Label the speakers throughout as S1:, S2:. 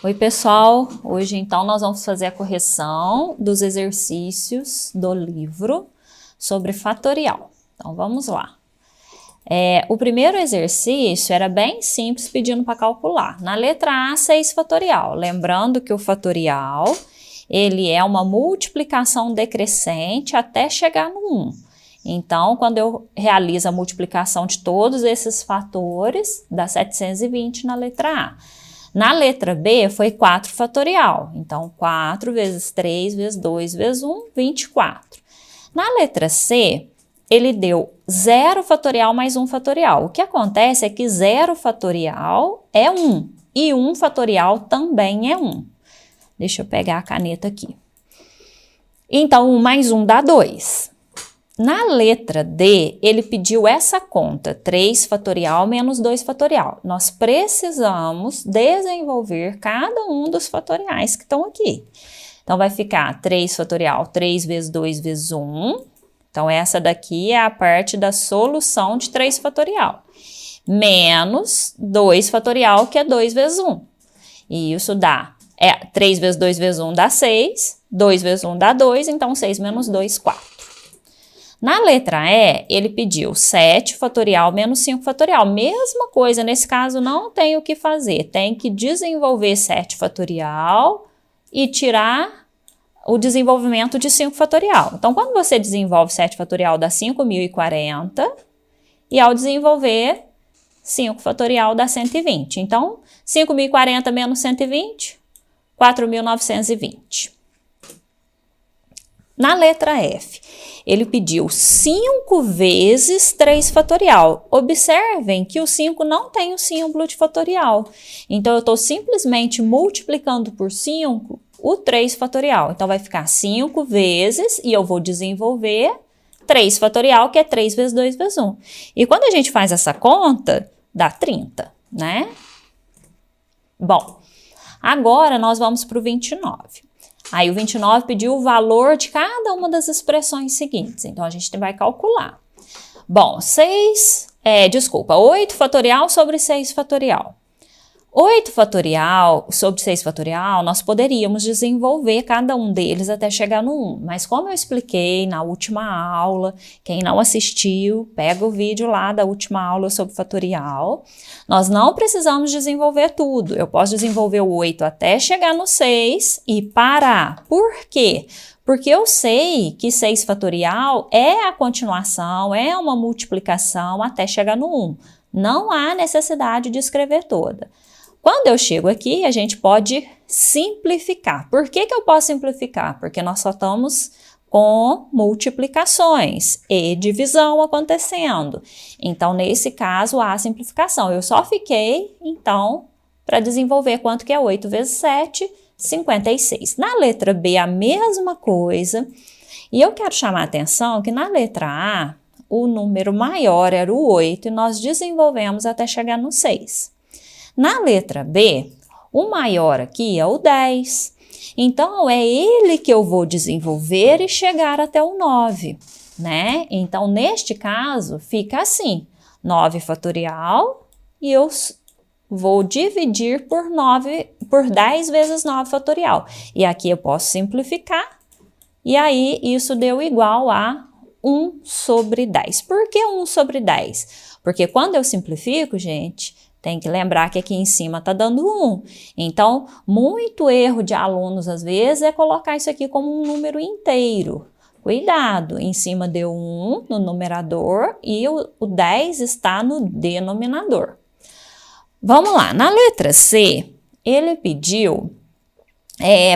S1: Oi, pessoal! Hoje, então, nós vamos fazer a correção dos exercícios do livro sobre fatorial. Então, vamos lá. O primeiro exercício era bem simples, pedindo para calcular. Na letra A, 6 fatorial. Lembrando que o fatorial, ele é uma multiplicação decrescente até chegar no 1. Então, quando eu realizo a multiplicação de todos esses fatores, dá 720 na letra A. Na letra B foi 4 fatorial, então 4 vezes 3 vezes 2 vezes 1, 24. Na letra C, ele deu 0 fatorial mais 1 fatorial. O que acontece é que 0 fatorial é 1 e 1 fatorial também é 1. Deixa eu pegar a caneta aqui. Então, 1 mais 1 dá 2. Na letra D, ele pediu essa conta, 3 fatorial menos 2 fatorial. Nós precisamos desenvolver cada um dos fatoriais que estão aqui. Então, vai ficar 3 fatorial, 3 vezes 2 vezes 1. Então, essa daqui é a parte da solução de 3 fatorial. Menos 2 fatorial, que é 2 vezes 1. E isso dá, 3 vezes 2 vezes 1 dá 6, 2 vezes 1 dá 2, então 6 menos 2, 4. Na letra E, ele pediu 7 fatorial menos 5 fatorial. Mesma coisa, nesse caso não tem o que fazer. Tem que desenvolver 7 fatorial e tirar o desenvolvimento de 5 fatorial. Então, quando você desenvolve 7 fatorial, dá 5.040. E ao desenvolver 5 fatorial, dá 120. Então, 5.040 menos 120, 4.920. Na letra F, ele pediu 5 vezes 3 fatorial. Observem que o 5 não tem o símbolo de fatorial. Então, eu estou simplesmente multiplicando por 5 o 3 fatorial. Então, vai ficar 5 vezes, e eu vou desenvolver 3 fatorial, que é 3 vezes 2 vezes 1. E quando a gente faz essa conta, dá 30, né? Bom, agora nós vamos para o 29. Aí o 29 pediu o valor de cada uma das expressões seguintes. Então, a gente vai calcular. Bom, 8 fatorial sobre 6 fatorial. 8 fatorial sobre 6 fatorial, nós poderíamos desenvolver cada um deles até chegar no 1. Mas como eu expliquei na última aula, quem não assistiu, pega o vídeo lá da última aula sobre fatorial. Nós não precisamos desenvolver tudo. Eu posso desenvolver o 8 até chegar no 6 e parar. Por quê? Porque eu sei que 6 fatorial é a continuação, é uma multiplicação até chegar no 1. Não há necessidade de escrever toda. Quando eu chego aqui, a gente pode simplificar. Por que eu posso simplificar? Porque nós só estamos com multiplicações e divisão acontecendo. Então, nesse caso, há simplificação. Eu só fiquei, então, para desenvolver quanto que é 8 vezes 7, 56. Na letra B, a mesma coisa. E eu quero chamar a atenção que na letra A, o número maior era o 8 e nós desenvolvemos até chegar no 6. Na letra B, o maior aqui é o 10. Então, é ele que eu vou desenvolver e chegar até o 9, né? Então, neste caso, fica assim, 9 fatorial e eu vou dividir por 10 vezes 9 fatorial. E aqui eu posso simplificar e aí isso deu igual a 1 sobre 10. Por que 1 sobre 10? Porque quando eu simplifico, gente, tem que lembrar que aqui em cima está dando 1. Então, muito erro de alunos, às vezes, é colocar isso aqui como um número inteiro. Cuidado, em cima deu 1 no numerador e o 10 está no denominador. Vamos lá, na letra C, ele pediu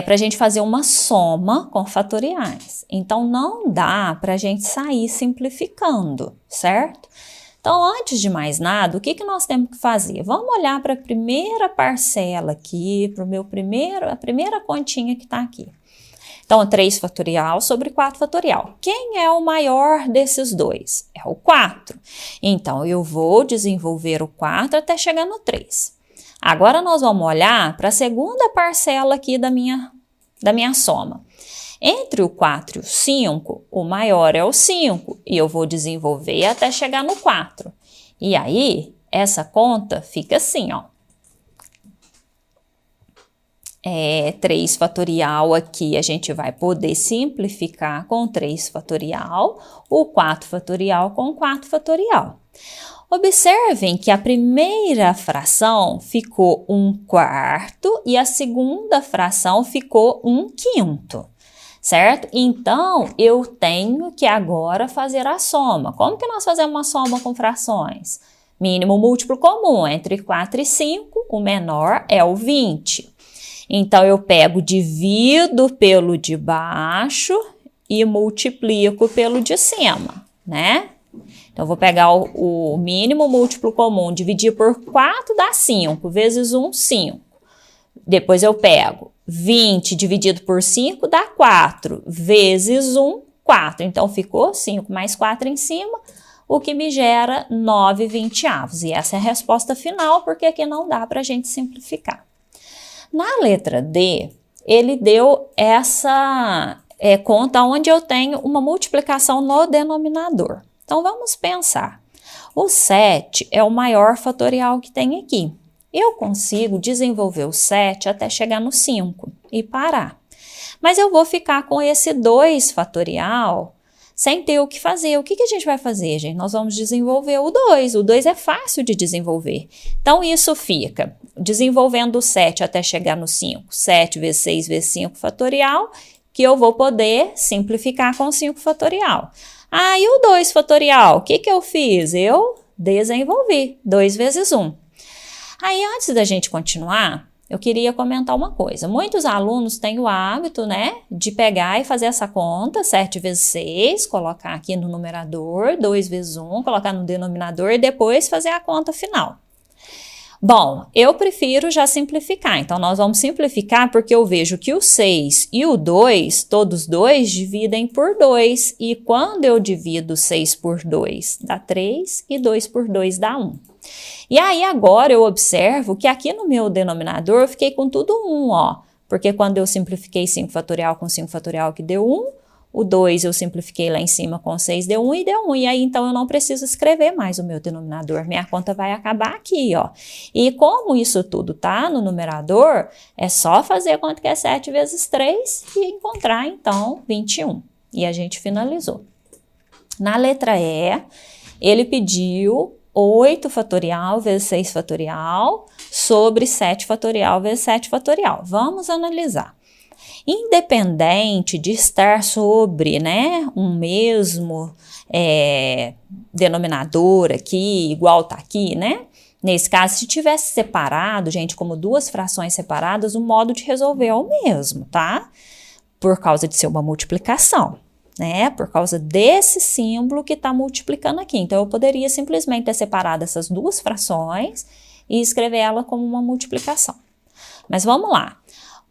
S1: para a gente fazer uma soma com fatoriais. Então, não dá para a gente sair simplificando, certo? Então, antes de mais nada, o que nós temos que fazer? Vamos olhar para a primeira parcela aqui, para a primeira continha que está aqui. Então, 3 fatorial sobre 4 fatorial. Quem é o maior desses dois? É o 4. Então, eu vou desenvolver o 4 até chegar no 3. Agora, nós vamos olhar para a segunda parcela aqui da minha soma. Entre o 4 e o 5, o maior é o 5, e eu vou desenvolver até chegar no 4. E aí, essa conta fica assim, ó. 3 fatorial aqui, a gente vai poder simplificar com 3 fatorial, o 4 fatorial com 4 fatorial. Observem que a primeira fração ficou 1/4 e a segunda fração ficou 1/5, certo? Então, eu tenho que agora fazer a soma. Como que nós fazemos uma soma com frações? Mínimo múltiplo comum, entre 4 e 5, o menor é o 20. Então, eu pego, divido pelo de baixo e multiplico pelo de cima, né? Então, eu vou pegar o mínimo múltiplo comum, dividir por 4 dá 5, vezes 1, 5. Depois eu pego 20 dividido por 5 dá 4, vezes 1, 4. Então, ficou 5 mais 4 em cima, o que me gera 9/20. E essa é a resposta final, porque aqui não dá para a gente simplificar. Na letra D, ele deu essa conta onde eu tenho uma multiplicação no denominador. Então, vamos pensar. O 7 é o maior fatorial que tem aqui. Eu consigo desenvolver o 7 até chegar no 5 e parar. Mas eu vou ficar com esse 2 fatorial sem ter o que fazer. O que a gente vai fazer, gente? Nós vamos desenvolver o 2. O 2 é fácil de desenvolver. Então, isso fica desenvolvendo o 7 até chegar no 5. 7 vezes 6 vezes 5 fatorial, que eu vou poder simplificar com 5 fatorial. Ah, e o 2 fatorial? O que eu fiz? Eu desenvolvi. 2 vezes 1. Aí, antes da gente continuar, eu queria comentar uma coisa. Muitos alunos têm o hábito, né, de pegar e fazer essa conta, 7 vezes 6, colocar aqui no numerador, 2 vezes 1, colocar no denominador e depois fazer a conta final. Bom, eu prefiro já simplificar, então nós vamos simplificar porque eu vejo que o 6 e o 2, todos dois dividem por 2, e quando eu divido 6 por 2 dá 3 e 2 por 2 dá 1. E aí agora eu observo que aqui no meu denominador eu fiquei com tudo 1, ó, porque quando eu simplifiquei 5 fatorial com 5 fatorial que deu 1, o 2 eu simplifiquei lá em cima com 6, deu 1 e deu 1. E aí, então, eu não preciso escrever mais o meu denominador. Minha conta vai acabar aqui, ó. E como isso tudo tá no numerador, é só fazer a conta que é 7 vezes 3 e encontrar, então, 21. E a gente finalizou. Na letra E, ele pediu 8 fatorial vezes 6 fatorial sobre 7 fatorial vezes 7 fatorial. Vamos analisar. Independente de estar sobre, né, um mesmo denominador aqui, igual tá aqui, né? Nesse caso, se tivesse separado, gente, como duas frações separadas, o modo de resolver é o mesmo, tá? Por causa de ser uma multiplicação, né? Por causa desse símbolo que tá multiplicando aqui. Então, eu poderia simplesmente ter separado essas duas frações e escrever ela como uma multiplicação. Mas vamos lá.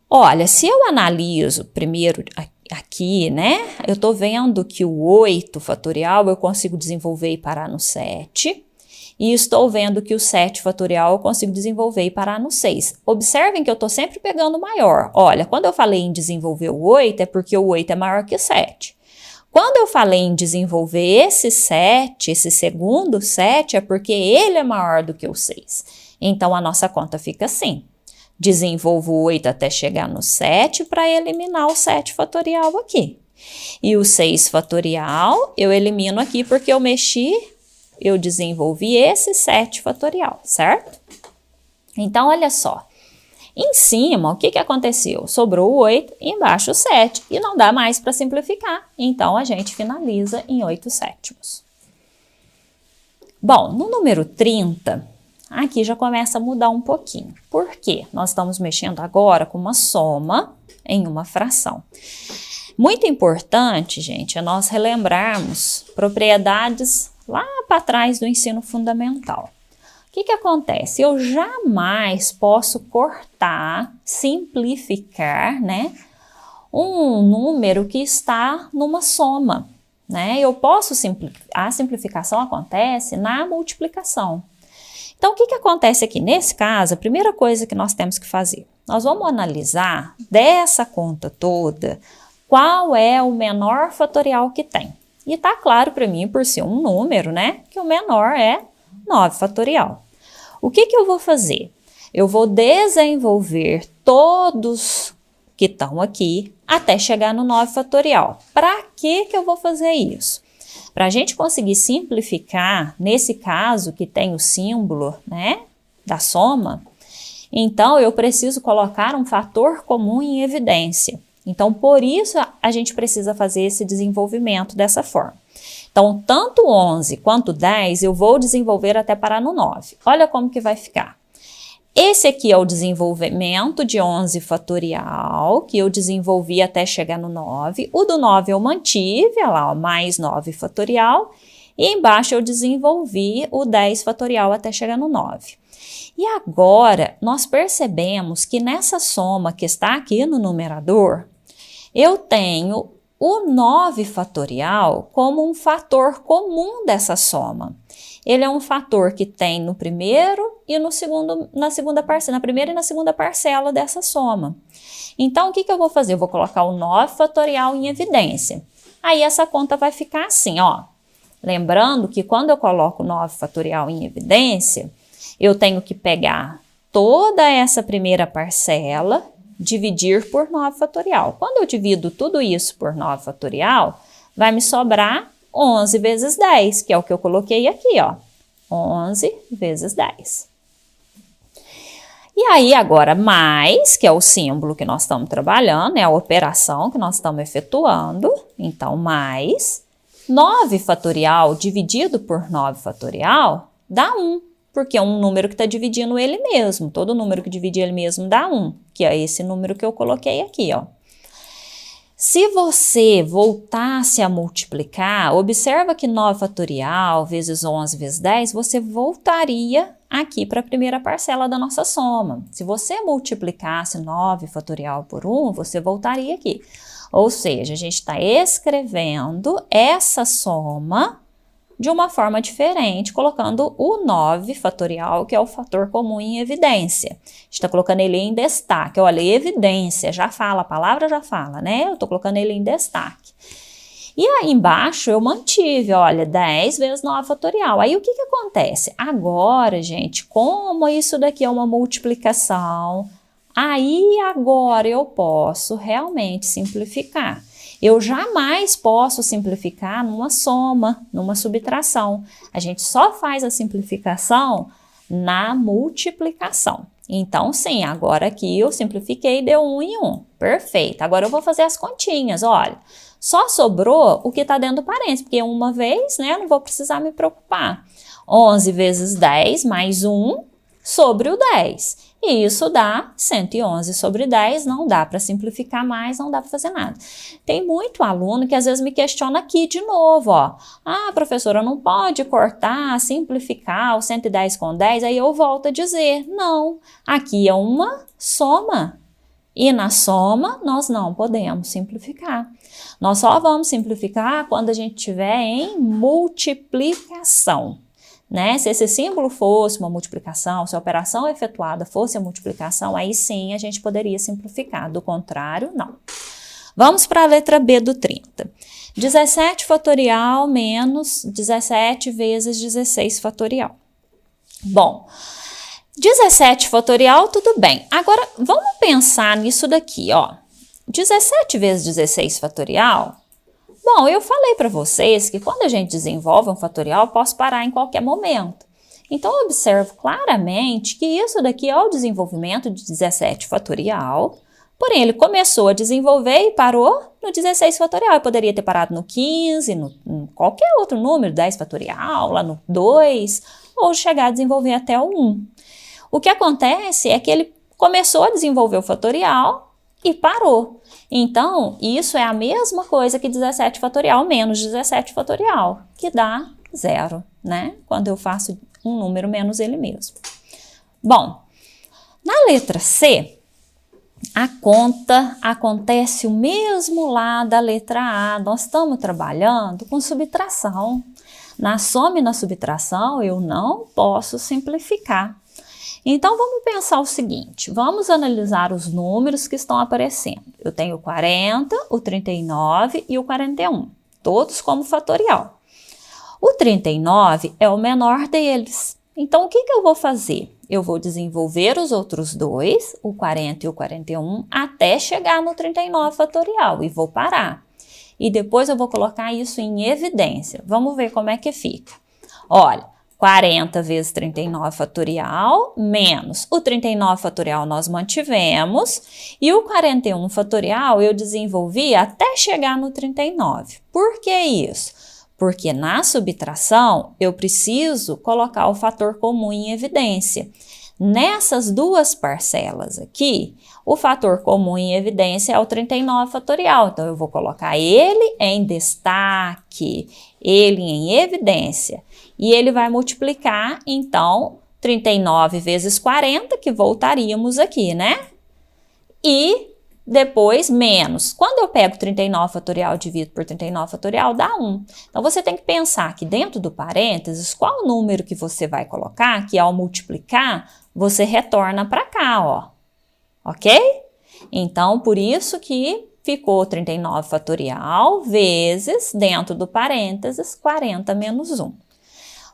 S1: Olha, se eu analiso primeiro aqui, né, eu tô vendo que o 8 fatorial eu consigo desenvolver e parar no 7, e estou vendo que o 7 fatorial eu consigo desenvolver e parar no 6. Observem que eu tô sempre pegando o maior. Olha, quando eu falei em desenvolver o 8, é porque o 8 é maior que o 7. Quando eu falei em desenvolver esse 7, esse segundo 7, é porque ele é maior do que o 6. Então, a nossa conta fica assim. Desenvolvo o 8 até chegar no 7 para eliminar o 7 fatorial aqui. E o 6 fatorial eu elimino aqui porque eu desenvolvi esse 7 fatorial, certo? Então, olha só. Em cima, o que aconteceu? Sobrou o 8 e embaixo o 7. E não dá mais para simplificar. Então, a gente finaliza em 8/7. Bom, no número 30... aqui já começa a mudar um pouquinho. Por quê? Nós estamos mexendo agora com uma soma em uma fração. Muito importante, gente, é nós relembrarmos propriedades lá para trás do ensino fundamental. O que acontece? Eu jamais posso cortar, simplificar, né, um número que está numa soma, né? Eu posso a simplificação acontece na multiplicação. Então, o que acontece aqui? Nesse caso, a primeira coisa que nós temos que fazer, nós vamos analisar dessa conta toda qual é o menor fatorial que tem. E tá claro para mim, por ser um número, né, que o menor é 9 fatorial. O que eu vou fazer? eu vou desenvolver todos que estão aqui até chegar no 9 fatorial. Para que eu vou fazer isso? Para a gente conseguir simplificar, nesse caso que tem o símbolo, né, da soma, então eu preciso colocar um fator comum em evidência. Então, por isso, a gente precisa fazer esse desenvolvimento dessa forma. Então, tanto 11 quanto 10 eu vou desenvolver até parar no 9. Olha como que vai ficar. Esse aqui é o desenvolvimento de 11 fatorial, que eu desenvolvi até chegar no 9. O do 9 eu mantive, olha lá, ó, mais 9 fatorial. E embaixo eu desenvolvi o 10 fatorial até chegar no 9. E agora, nós percebemos que nessa soma que está aqui no numerador, eu tenho o 9 fatorial como um fator comum dessa soma. Ele é um fator que tem no primeiro e no segundo, na primeira e na segunda parcela dessa soma. Então, o que eu vou fazer? Eu vou colocar o 9 fatorial em evidência. Aí, essa conta vai ficar assim, ó. Lembrando que quando eu coloco o 9 fatorial em evidência, eu tenho que pegar toda essa primeira parcela, dividir por 9 fatorial. Quando eu divido tudo isso por 9 fatorial, vai me sobrar 11 vezes 10, que é o que eu coloquei aqui, ó. 11 vezes 10. E aí, agora, mais, que é o símbolo que nós estamos trabalhando, é a operação que nós estamos efetuando. Então, mais 9 fatorial dividido por 9 fatorial dá 1, porque é um número que está dividindo ele mesmo. Todo número que divide ele mesmo dá 1, que é esse número que eu coloquei aqui, ó. Se você voltasse a multiplicar, observa que 9 fatorial vezes 11 vezes 10, você voltaria aqui para a primeira parcela da nossa soma. Se você multiplicasse 9 fatorial por 1, você voltaria aqui. Ou seja, a gente está escrevendo essa soma de uma forma diferente, colocando o 9 fatorial, que é o fator comum em evidência. A gente está colocando ele em destaque. Olha, evidência, já fala, a palavra já fala, né? Eu estou colocando ele em destaque. E aí embaixo eu mantive, olha, 10 vezes 9 fatorial. Aí o que acontece? Agora, gente, como isso daqui é uma multiplicação, aí agora eu posso realmente simplificar. Eu jamais posso simplificar numa soma, numa subtração. A gente só faz a simplificação na multiplicação. Então, sim, agora aqui eu simplifiquei, deu 1 em 1. Perfeito. Agora eu vou fazer as continhas, olha. Só sobrou o que está dentro do parênteses, porque uma vez, né, eu não vou precisar me preocupar. 11 vezes 10 mais 1 sobre o 10. E isso dá 111 sobre 10, não dá para simplificar mais, não dá para fazer nada. Tem muito aluno que às vezes me questiona aqui de novo, ó. Ah, professora, não pode cortar, simplificar o 110 com 10? Aí eu volto a dizer, não, aqui é uma soma. E na soma, nós não podemos simplificar. Nós só vamos simplificar quando a gente estiver em multiplicação. Né? Se esse símbolo fosse uma multiplicação, se a operação efetuada fosse a multiplicação, aí sim a gente poderia simplificar, do contrário, não. Vamos para a letra B do 30. 17 fatorial menos 17 vezes 16 fatorial. Bom, 17 fatorial, tudo bem. Agora, vamos pensar nisso daqui, ó. 17 vezes 16 fatorial... Bom, eu falei para vocês que quando a gente desenvolve um fatorial, eu posso parar em qualquer momento. Então, eu observo claramente que isso daqui é o desenvolvimento de 17 fatorial, porém, ele começou a desenvolver e parou no 16 fatorial. Eu poderia ter parado no 15, em qualquer outro número, 10 fatorial, lá no 2, ou chegar a desenvolver até o 1. O que acontece é que ele começou a desenvolver o fatorial e parou. Então, isso é a mesma coisa que 17 fatorial menos 17 fatorial, que dá 0, né? Quando eu faço um número menos ele mesmo. Bom, na letra C, a conta acontece o mesmo lá da letra A. Nós estamos trabalhando com subtração. Na soma e na subtração, eu não posso simplificar. Então, vamos pensar o seguinte, vamos analisar os números que estão aparecendo. Eu tenho o 40, o 39 e o 41, todos como fatorial. O 39 é o menor deles. Então, o que eu vou fazer? eu vou desenvolver os outros dois, o 40 e o 41, até chegar no 39 fatorial e vou parar. E depois eu vou colocar isso em evidência. Vamos ver como é que fica. Olha, 40 vezes 39 fatorial, menos o 39 fatorial nós mantivemos, e o 41 fatorial eu desenvolvi até chegar no 39. Por que isso? Porque na subtração eu preciso colocar o fator comum em evidência. Nessas duas parcelas aqui, o fator comum em evidência é o 39 fatorial. Então, eu vou colocar ele em destaque, ele em evidência. E ele vai multiplicar, então, 39 vezes 40, que voltaríamos aqui, né? E depois, menos. Quando eu pego 39 fatorial e divido por 39 fatorial, dá 1. Então, você tem que pensar que dentro do parênteses, qual o número que você vai colocar, que ao multiplicar, você retorna para cá, ó. Ok? Então, por isso que ficou 39 fatorial vezes, dentro do parênteses, 40 menos 1.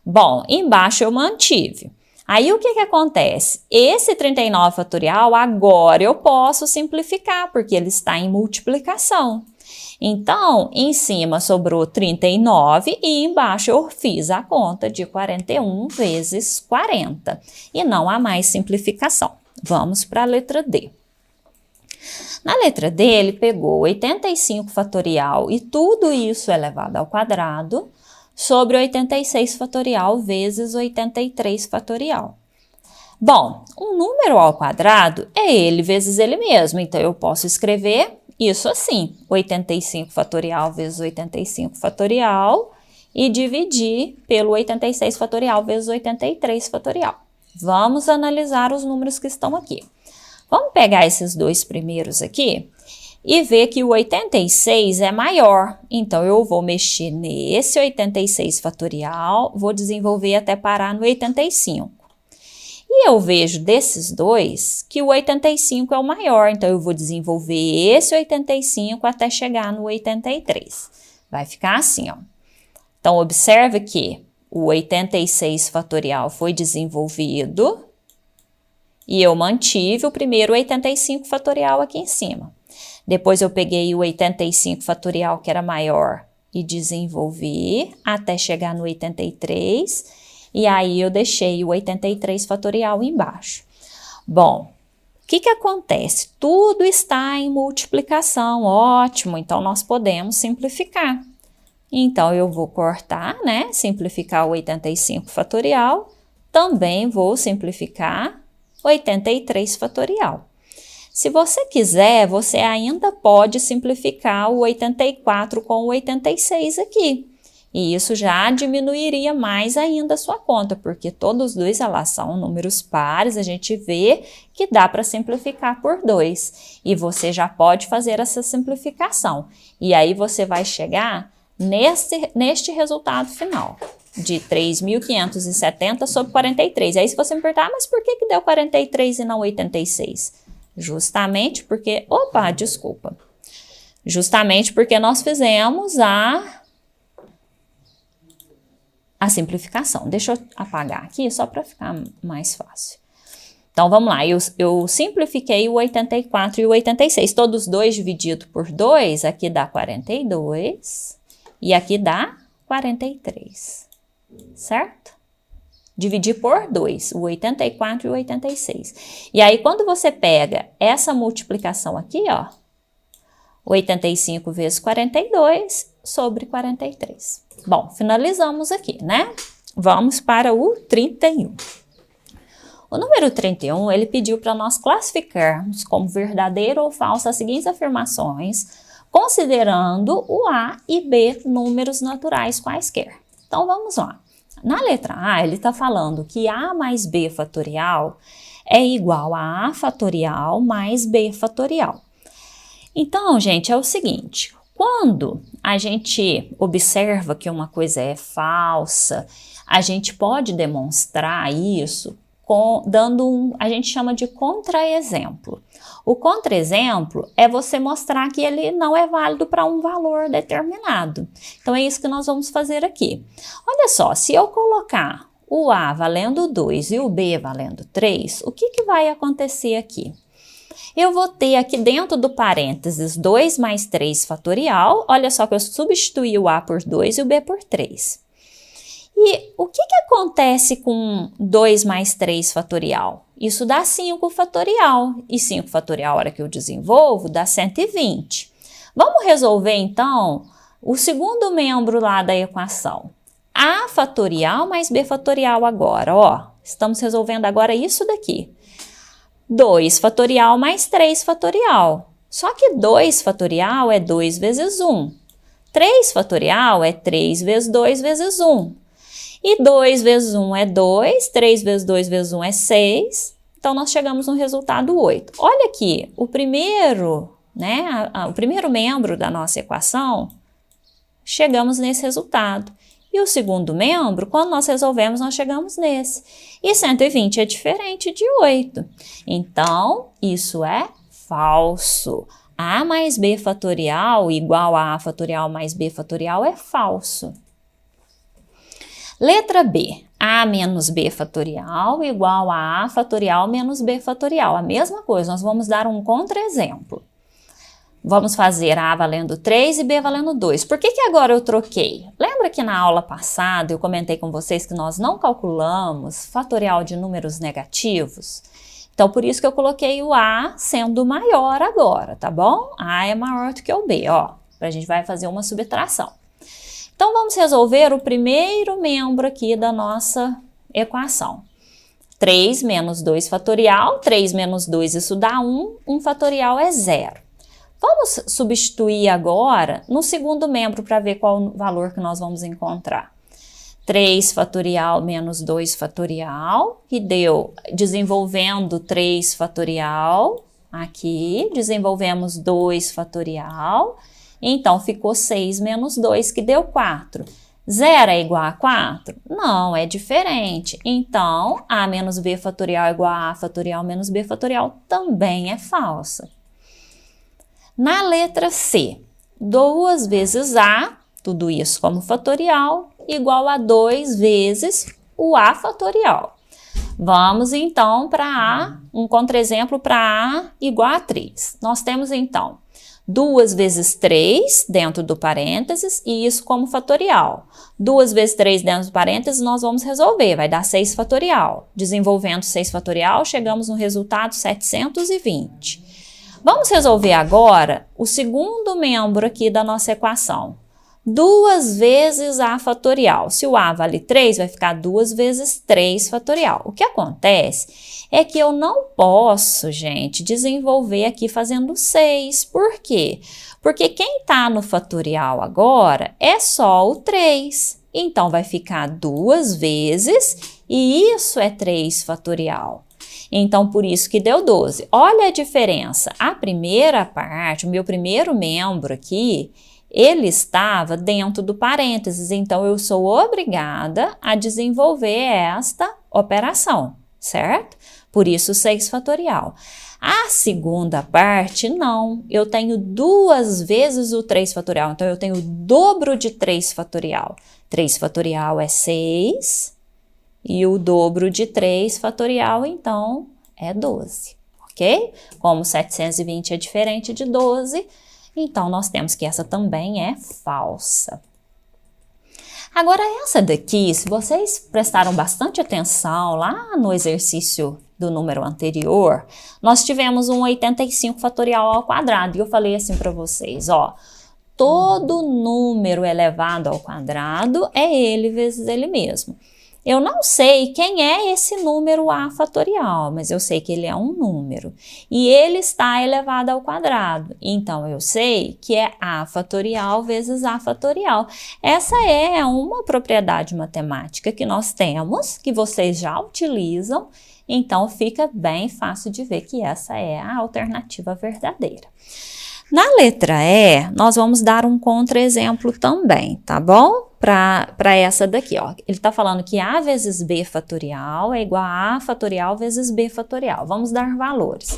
S1: Bom, embaixo eu mantive. Aí, o que acontece? Esse 39 fatorial, agora eu posso simplificar, porque ele está em multiplicação. Então, em cima sobrou 39 e embaixo eu fiz a conta de 41 vezes 40. E não há mais simplificação. Vamos para a letra D. Na letra D, ele pegou 85 fatorial e tudo isso elevado ao quadrado sobre 86 fatorial vezes 83 fatorial. Bom, um número ao quadrado é ele vezes ele mesmo, então eu posso escrever isso assim, 85 fatorial vezes 85 fatorial e dividir pelo 86 fatorial vezes 83 fatorial. Vamos analisar os números que estão aqui. Vamos pegar esses dois primeiros aqui e ver que o 86 é maior. Então, eu vou mexer nesse 86 fatorial, vou desenvolver até parar no 85. E eu vejo desses dois que o 85 é o maior, então eu vou desenvolver esse 85 até chegar no 83. Vai ficar assim, ó. Então, observe que o 86 fatorial foi desenvolvido e eu mantive o primeiro 85 fatorial aqui em cima. Depois eu peguei o 85 fatorial, que era maior, e desenvolvi até chegar no 83. E aí, eu deixei o 83 fatorial embaixo. Bom, o que acontece? Tudo está em multiplicação, ótimo, então nós podemos simplificar. Então, eu vou cortar, né? Simplificar o 85 fatorial, também vou simplificar 83 fatorial. Se você quiser, você ainda pode simplificar o 84 com o 86 aqui. E isso já diminuiria mais ainda a sua conta, porque todos os dois elas são números pares, a gente vê que dá para simplificar por 2. E você já pode fazer essa simplificação. E aí você vai chegar neste resultado final, de 3.570 sobre 43. Aí se você me perguntar, mas por que deu 43 e não 86? Justamente porque, justamente porque nós fizemos a simplificação. Deixa eu apagar aqui só para ficar mais fácil. Então, vamos lá. Eu simplifiquei o 84 e o 86. Todos dois dividido por 2, aqui dá 42 e aqui dá 43, certo? Dividir por 2, o 84 e o 86. E aí, quando você pega essa multiplicação aqui, ó, 85 vezes 42 sobre 43. Bom, finalizamos aqui, né? Vamos para o 31. O número 31, ele pediu para nós classificarmos como verdadeiro ou falso as seguintes afirmações, considerando o A e B números naturais quaisquer. Então, vamos lá. Na letra A, ele está falando que A mais B fatorial é igual a A fatorial mais B fatorial. Então, gente, é o seguinte, quando a gente observa que uma coisa é falsa, a gente pode demonstrar isso dando a gente chama de contra-exemplo. O contra-exemplo é você mostrar que ele não é válido para um valor determinado. Então, é isso que nós vamos fazer aqui. Olha só, se eu colocar o A valendo 2 e o B valendo 3, o que vai acontecer aqui? Eu vou ter aqui dentro do parênteses 2 mais 3 fatorial. Olha só que eu substituí o A por 2 e o B por 3. E o que acontece com 2 mais 3 fatorial? Isso dá 5 fatorial. E 5 fatorial, a hora que eu desenvolvo, dá 120. Vamos resolver, então, o segundo membro lá da equação. A fatorial mais B fatorial agora, ó. Estamos resolvendo agora isso daqui. 2 fatorial mais 3 fatorial. Só que 2 fatorial é 2 vezes 1. 3 fatorial é 3 vezes 2 vezes 1. E 2 vezes 1 é 2, 3 vezes 2 vezes 1 é 6. Então, nós chegamos no resultado 8. Olha aqui, o primeiro, né, o primeiro membro da nossa equação, chegamos nesse resultado. E o segundo membro, quando nós resolvemos, nós chegamos nesse. E 120 é diferente de 8. Então, isso é falso. A mais B fatorial igual a A fatorial mais B fatorial é falso. Letra B. A menos B fatorial igual a A fatorial menos B fatorial. A mesma coisa, nós vamos dar um contra-exemplo. Vamos fazer A valendo 3 e B valendo 2. Por que agora eu troquei? Lembra que na aula passada eu comentei com vocês que nós não calculamos fatorial de números negativos? Então, por isso que eu coloquei o A sendo maior agora, tá bom? A é maior do que o B, ó. A gente vai fazer uma subtração. Então, vamos resolver o primeiro membro aqui da nossa equação. 3 menos 2 fatorial, 3 menos 2, isso dá 1, 1 fatorial é 0. Vamos substituir agora no segundo membro para ver qual o valor que nós vamos encontrar. 3 fatorial menos 2 fatorial, que deu, desenvolvendo 3 fatorial, aqui, desenvolvemos 2 fatorial, então ficou 6 menos 2, que deu 4. 0 é igual a 4? Não, é diferente. Então, A menos B fatorial igual a A fatorial menos B fatorial também é falsa. Na letra C, 2 vezes A, tudo isso como fatorial, igual a 2 vezes o A fatorial. Vamos então para A, um contra-exemplo para A igual a 3. Nós temos então 2 vezes 3 dentro do parênteses e isso como fatorial. 2 vezes 3 dentro do parênteses nós vamos resolver, vai dar 6 fatorial. Desenvolvendo 6 fatorial, chegamos no resultado 720. Vamos resolver agora o segundo membro aqui da nossa equação. 2 vezes A fatorial. Se o A vale 3, vai ficar 2 vezes 3 fatorial. O que acontece é que eu não posso, gente, desenvolver aqui fazendo 6. Por quê? Porque quem está no fatorial agora é só o 3. Então, vai ficar 2 vezes e isso é 3 fatorial. Então, por isso que deu 12. Olha a diferença. A primeira parte, o meu primeiro membro aqui, ele estava dentro do parênteses. Então, eu sou obrigada a desenvolver esta operação, certo? Por isso, 6 fatorial. A segunda parte, não. Eu tenho 2 vezes o 3 fatorial. Então, eu tenho o dobro de 3 fatorial. 3 fatorial é 6. E o dobro de 3 fatorial, então, é 12, ok? Como 720 é diferente de 12, então nós temos que essa também é falsa. Agora, essa daqui, se vocês prestaram bastante atenção lá no exercício do número anterior, nós tivemos um 85 fatorial ao quadrado, e eu falei assim para vocês, ó, todo número elevado ao quadrado é ele vezes ele mesmo. Eu não sei quem é esse número A fatorial, mas eu sei que ele é um número. E ele está elevado ao quadrado. Então, eu sei que é A fatorial vezes A fatorial. Essa é uma propriedade matemática que nós temos, que vocês já utilizam. Então, fica bem fácil de ver que essa é a alternativa verdadeira. Na letra E, nós vamos dar um contra-exemplo também, tá bom? Para essa daqui, ó. Ele está falando que A vezes B fatorial é igual a A fatorial vezes B fatorial. Vamos dar valores.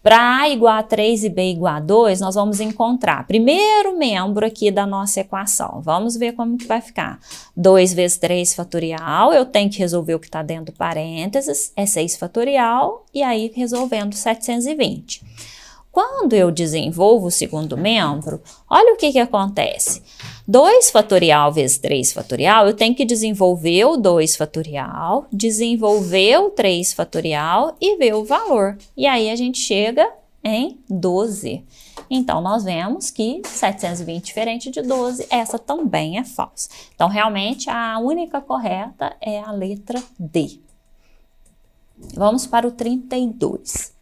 S1: Para A igual a 3 e B igual a 2, nós vamos encontrar primeiro membro aqui da nossa equação. Vamos ver como que vai ficar. 2 vezes 3 fatorial, eu tenho que resolver o que está dentro do parênteses, é 6 fatorial, e aí resolvendo 720. Quando eu desenvolvo o segundo membro, olha o que acontece. 2 fatorial vezes 3 fatorial, eu tenho que desenvolver o 2 fatorial, desenvolver o 3 fatorial e ver o valor. E aí a gente chega em 12. Então, nós vemos que 720 diferente de 12, essa também é falsa. Então, realmente, a única correta é a letra D. Vamos para o 32.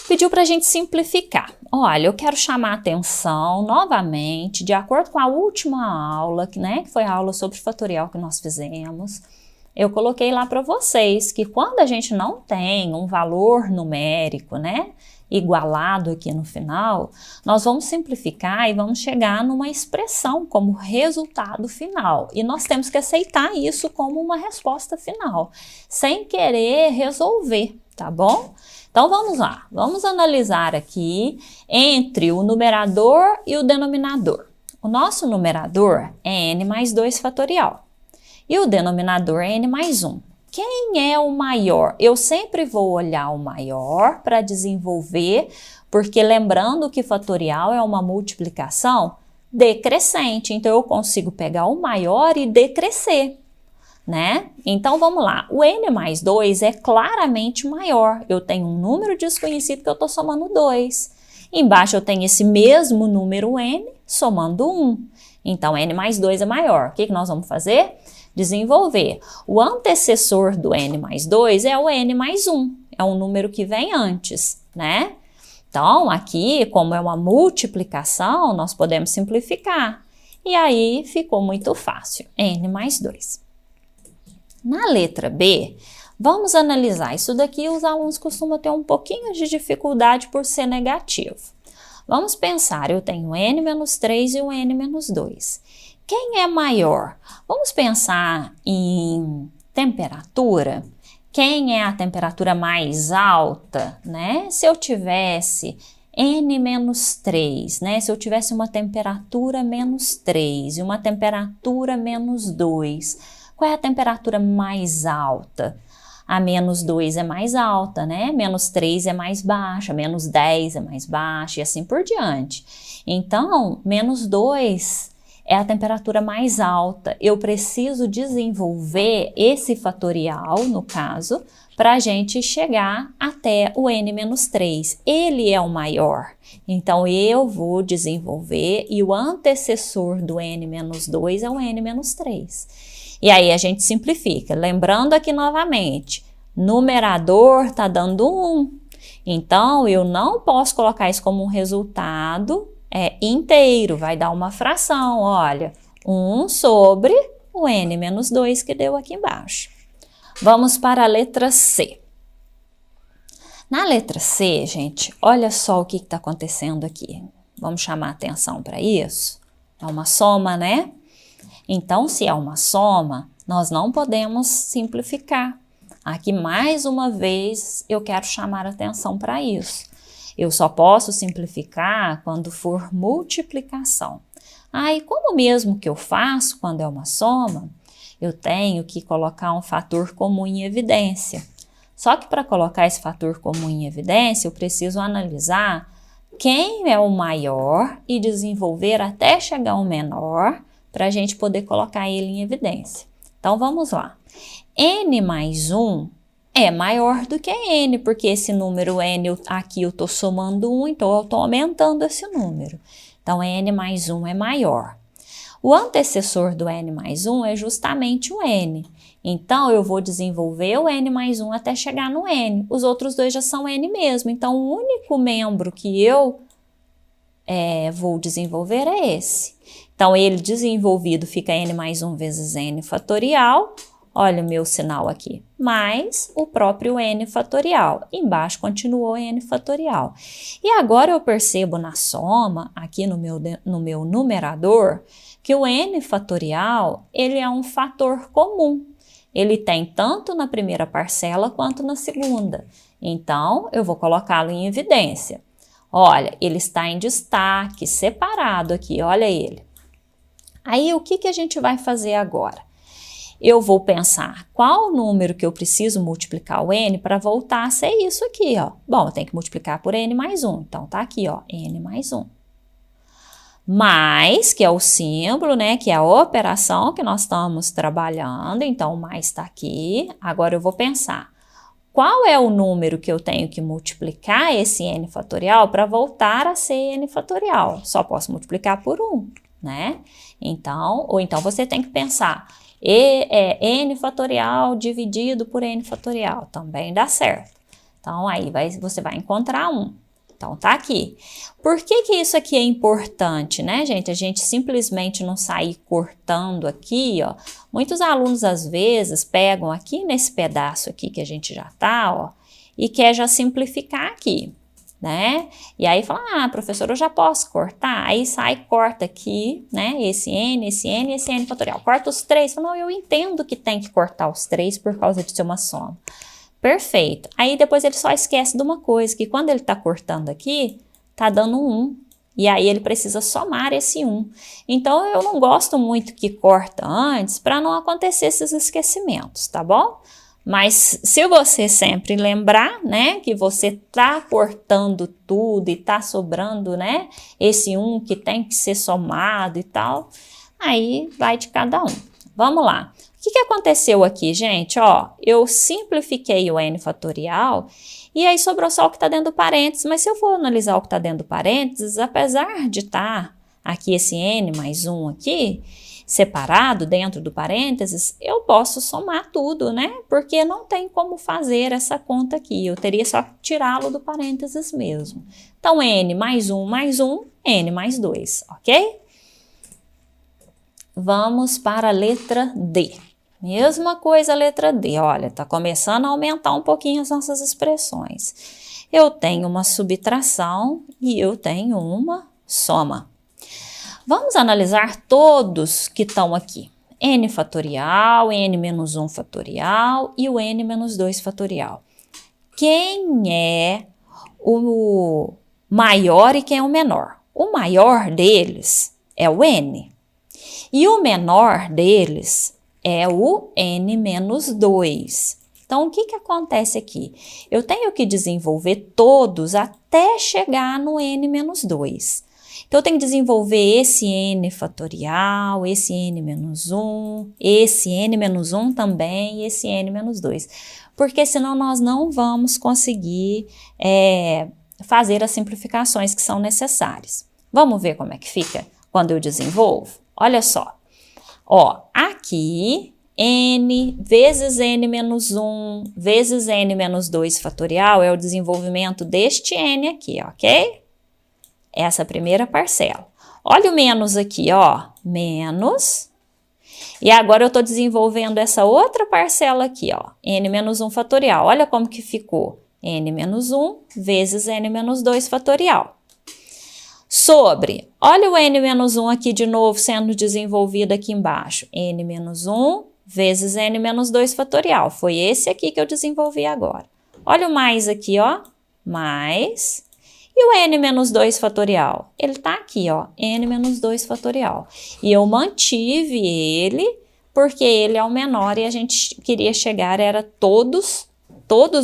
S1: Pediu para a gente simplificar. Olha, eu quero chamar a atenção novamente, de acordo com a última aula, né, que foi a aula sobre fatorial que nós fizemos. Eu coloquei lá para vocês que quando a gente não tem um valor numérico, né, igualado aqui no final, nós vamos simplificar e vamos chegar numa expressão como resultado final. E nós temos que aceitar isso como uma resposta final, sem querer resolver, tá bom? Então, vamos lá. Vamos analisar aqui entre o numerador e o denominador. O nosso numerador é n mais 2 fatorial. E o denominador é n mais 1. Quem é o maior? Eu sempre vou olhar o maior para desenvolver, porque lembrando que fatorial é uma multiplicação decrescente. Então, eu consigo pegar o maior e decrescer, né? Então, vamos lá. O n mais 2 é claramente maior. Eu tenho um número desconhecido que eu estou somando 2. Embaixo eu tenho esse mesmo número n somando 1. Então, n mais 2 é maior. O que nós vamos fazer? Desenvolver. O antecessor do n mais 2 é o n mais 1. É um número que vem antes, né? Então, aqui, como é uma multiplicação, nós podemos simplificar. E aí, ficou muito fácil. N mais 2. Na letra B, vamos analisar. Isso daqui os alunos costumam ter um pouquinho de dificuldade por ser negativo. Vamos pensar, eu tenho n menos 3 e o n menos 2. Quem é maior? Vamos pensar em temperatura. Quem é a temperatura mais alta, né? Se eu tivesse n menos 3, né? Se eu tivesse uma temperatura menos 3 e uma temperatura menos 2, qual é a temperatura mais alta? A menos 2 é mais alta, né? Menos 3 é mais baixa, menos 10 é mais baixa e assim por diante. Então, menos 2 é a temperatura mais alta. Eu preciso desenvolver esse fatorial, no caso, para a gente chegar até o n menos 3. Ele é o maior. Então, eu vou desenvolver e o antecessor do n menos 2 é o n menos 3. E aí a gente simplifica. Lembrando aqui novamente, numerador está dando 1. Então, eu não posso colocar isso como um resultado inteiro, vai dar uma fração, olha, 1 sobre o n menos 2 que deu aqui embaixo. Vamos para a letra C. Na letra C, gente, olha só o que está acontecendo aqui. Vamos chamar a atenção para isso. É uma soma, né? Então, se é uma soma, nós não podemos simplificar. Aqui, mais uma vez, eu quero chamar a atenção para isso. Eu só posso simplificar quando for multiplicação. E como mesmo que eu faço quando é uma soma, eu tenho que colocar um fator comum em evidência. Só que para colocar esse fator comum em evidência, eu preciso analisar quem é o maior e desenvolver até chegar ao menor, para a gente poder colocar ele em evidência. Então, vamos lá. N mais 1 é maior do que n, porque esse número n aqui eu estou somando 1, então eu estou aumentando esse número. Então, n mais 1 é maior. O antecessor do n mais 1 é justamente o n. Então, eu vou desenvolver o n mais 1 até chegar no n. Os outros dois já são n mesmo. Então, o único membro que eu vou desenvolver é esse. Então, ele desenvolvido fica n mais 1 vezes n fatorial. Olha o meu sinal aqui. Mais o próprio n fatorial. Embaixo continuou n fatorial. E agora eu percebo na soma, aqui no meu numerador, que o n fatorial, ele é um fator comum. Ele tem tanto na primeira parcela quanto na segunda. Então, eu vou colocá-lo em evidência. Olha, ele está em destaque, separado aqui, olha ele. Aí, o que a gente vai fazer agora? Eu vou pensar qual número que eu preciso multiplicar o n para voltar a ser isso aqui, ó. Bom, eu tenho que multiplicar por n mais 1, então tá aqui, ó, n mais 1. Mais, que é o símbolo, né, que é a operação que nós estamos trabalhando, então o mais está aqui. Agora eu vou pensar, qual é o número que eu tenho que multiplicar esse n fatorial para voltar a ser n fatorial? Só posso multiplicar por 1, né? Então, ou então você tem que pensar, n fatorial dividido por n fatorial, também dá certo. Então, aí você vai encontrar 1. Então, tá aqui. Por que isso aqui é importante, né, gente? A gente simplesmente não sair cortando aqui, ó. Muitos alunos, às vezes, pegam aqui nesse pedaço aqui que a gente já tá, ó, e quer já simplificar aqui, né? E aí fala, professor, eu já posso cortar? Aí sai, corta aqui, né? Esse n, esse n e esse n fatorial. Corta os 3. Fala, não, eu entendo que tem que cortar os 3 por causa de ser uma soma. Perfeito. Aí depois ele só esquece de uma coisa, que quando ele está cortando aqui, tá dando 1. E aí ele precisa somar esse 1. Então eu não gosto muito que corta antes para não acontecer esses esquecimentos, tá bom? Mas se você sempre lembrar, né, que você tá cortando tudo e tá sobrando, né, esse 1 que tem que ser somado e tal, aí vai de cada um. Vamos lá. O que aconteceu aqui, gente? Ó, eu simplifiquei o n fatorial e aí sobrou só o que está dentro do parênteses. Mas se eu for analisar o que está dentro do parênteses, apesar de estar aqui esse n mais 1 aqui, separado dentro do parênteses, eu posso somar tudo, né? Porque não tem como fazer essa conta aqui. Eu teria só que tirá-lo do parênteses mesmo. Então, n mais 1 mais 1, n mais 2, ok? Vamos para a letra D. Mesma coisa a letra D, olha, tá começando a aumentar um pouquinho as nossas expressões. Eu tenho uma subtração e eu tenho uma soma. Vamos analisar todos que estão aqui. N fatorial, n menos 1 fatorial e o n menos 2 fatorial. Quem é o maior e quem é o menor? O maior deles é o n. E o menor deles é o n menos 2. Então, o que acontece aqui? Eu tenho que desenvolver todos até chegar no n menos 2. Então, eu tenho que desenvolver esse n fatorial, esse n menos 1, esse n menos 1 também e esse n menos 2. Porque senão nós não vamos conseguir fazer as simplificações que são necessárias. Vamos ver como é que fica quando eu desenvolvo? Olha só, ó, aqui n vezes n menos 1 vezes n menos 2 fatorial é o desenvolvimento deste n aqui, ok? Essa primeira parcela. Olha o menos aqui, ó, menos. E agora eu estou desenvolvendo essa outra parcela aqui, ó, n menos 1 fatorial. Olha como que ficou, n menos 1 vezes n menos 2 fatorial. Sobre, olha o n menos 1 aqui de novo sendo desenvolvido aqui embaixo. N menos 1 vezes n menos 2 fatorial. Foi esse aqui que eu desenvolvi agora. Olha o mais aqui, ó. Mais. E o n menos 2 fatorial? Ele tá aqui, ó. N menos 2 fatorial. E eu mantive ele porque ele é o menor e a gente queria chegar, era todos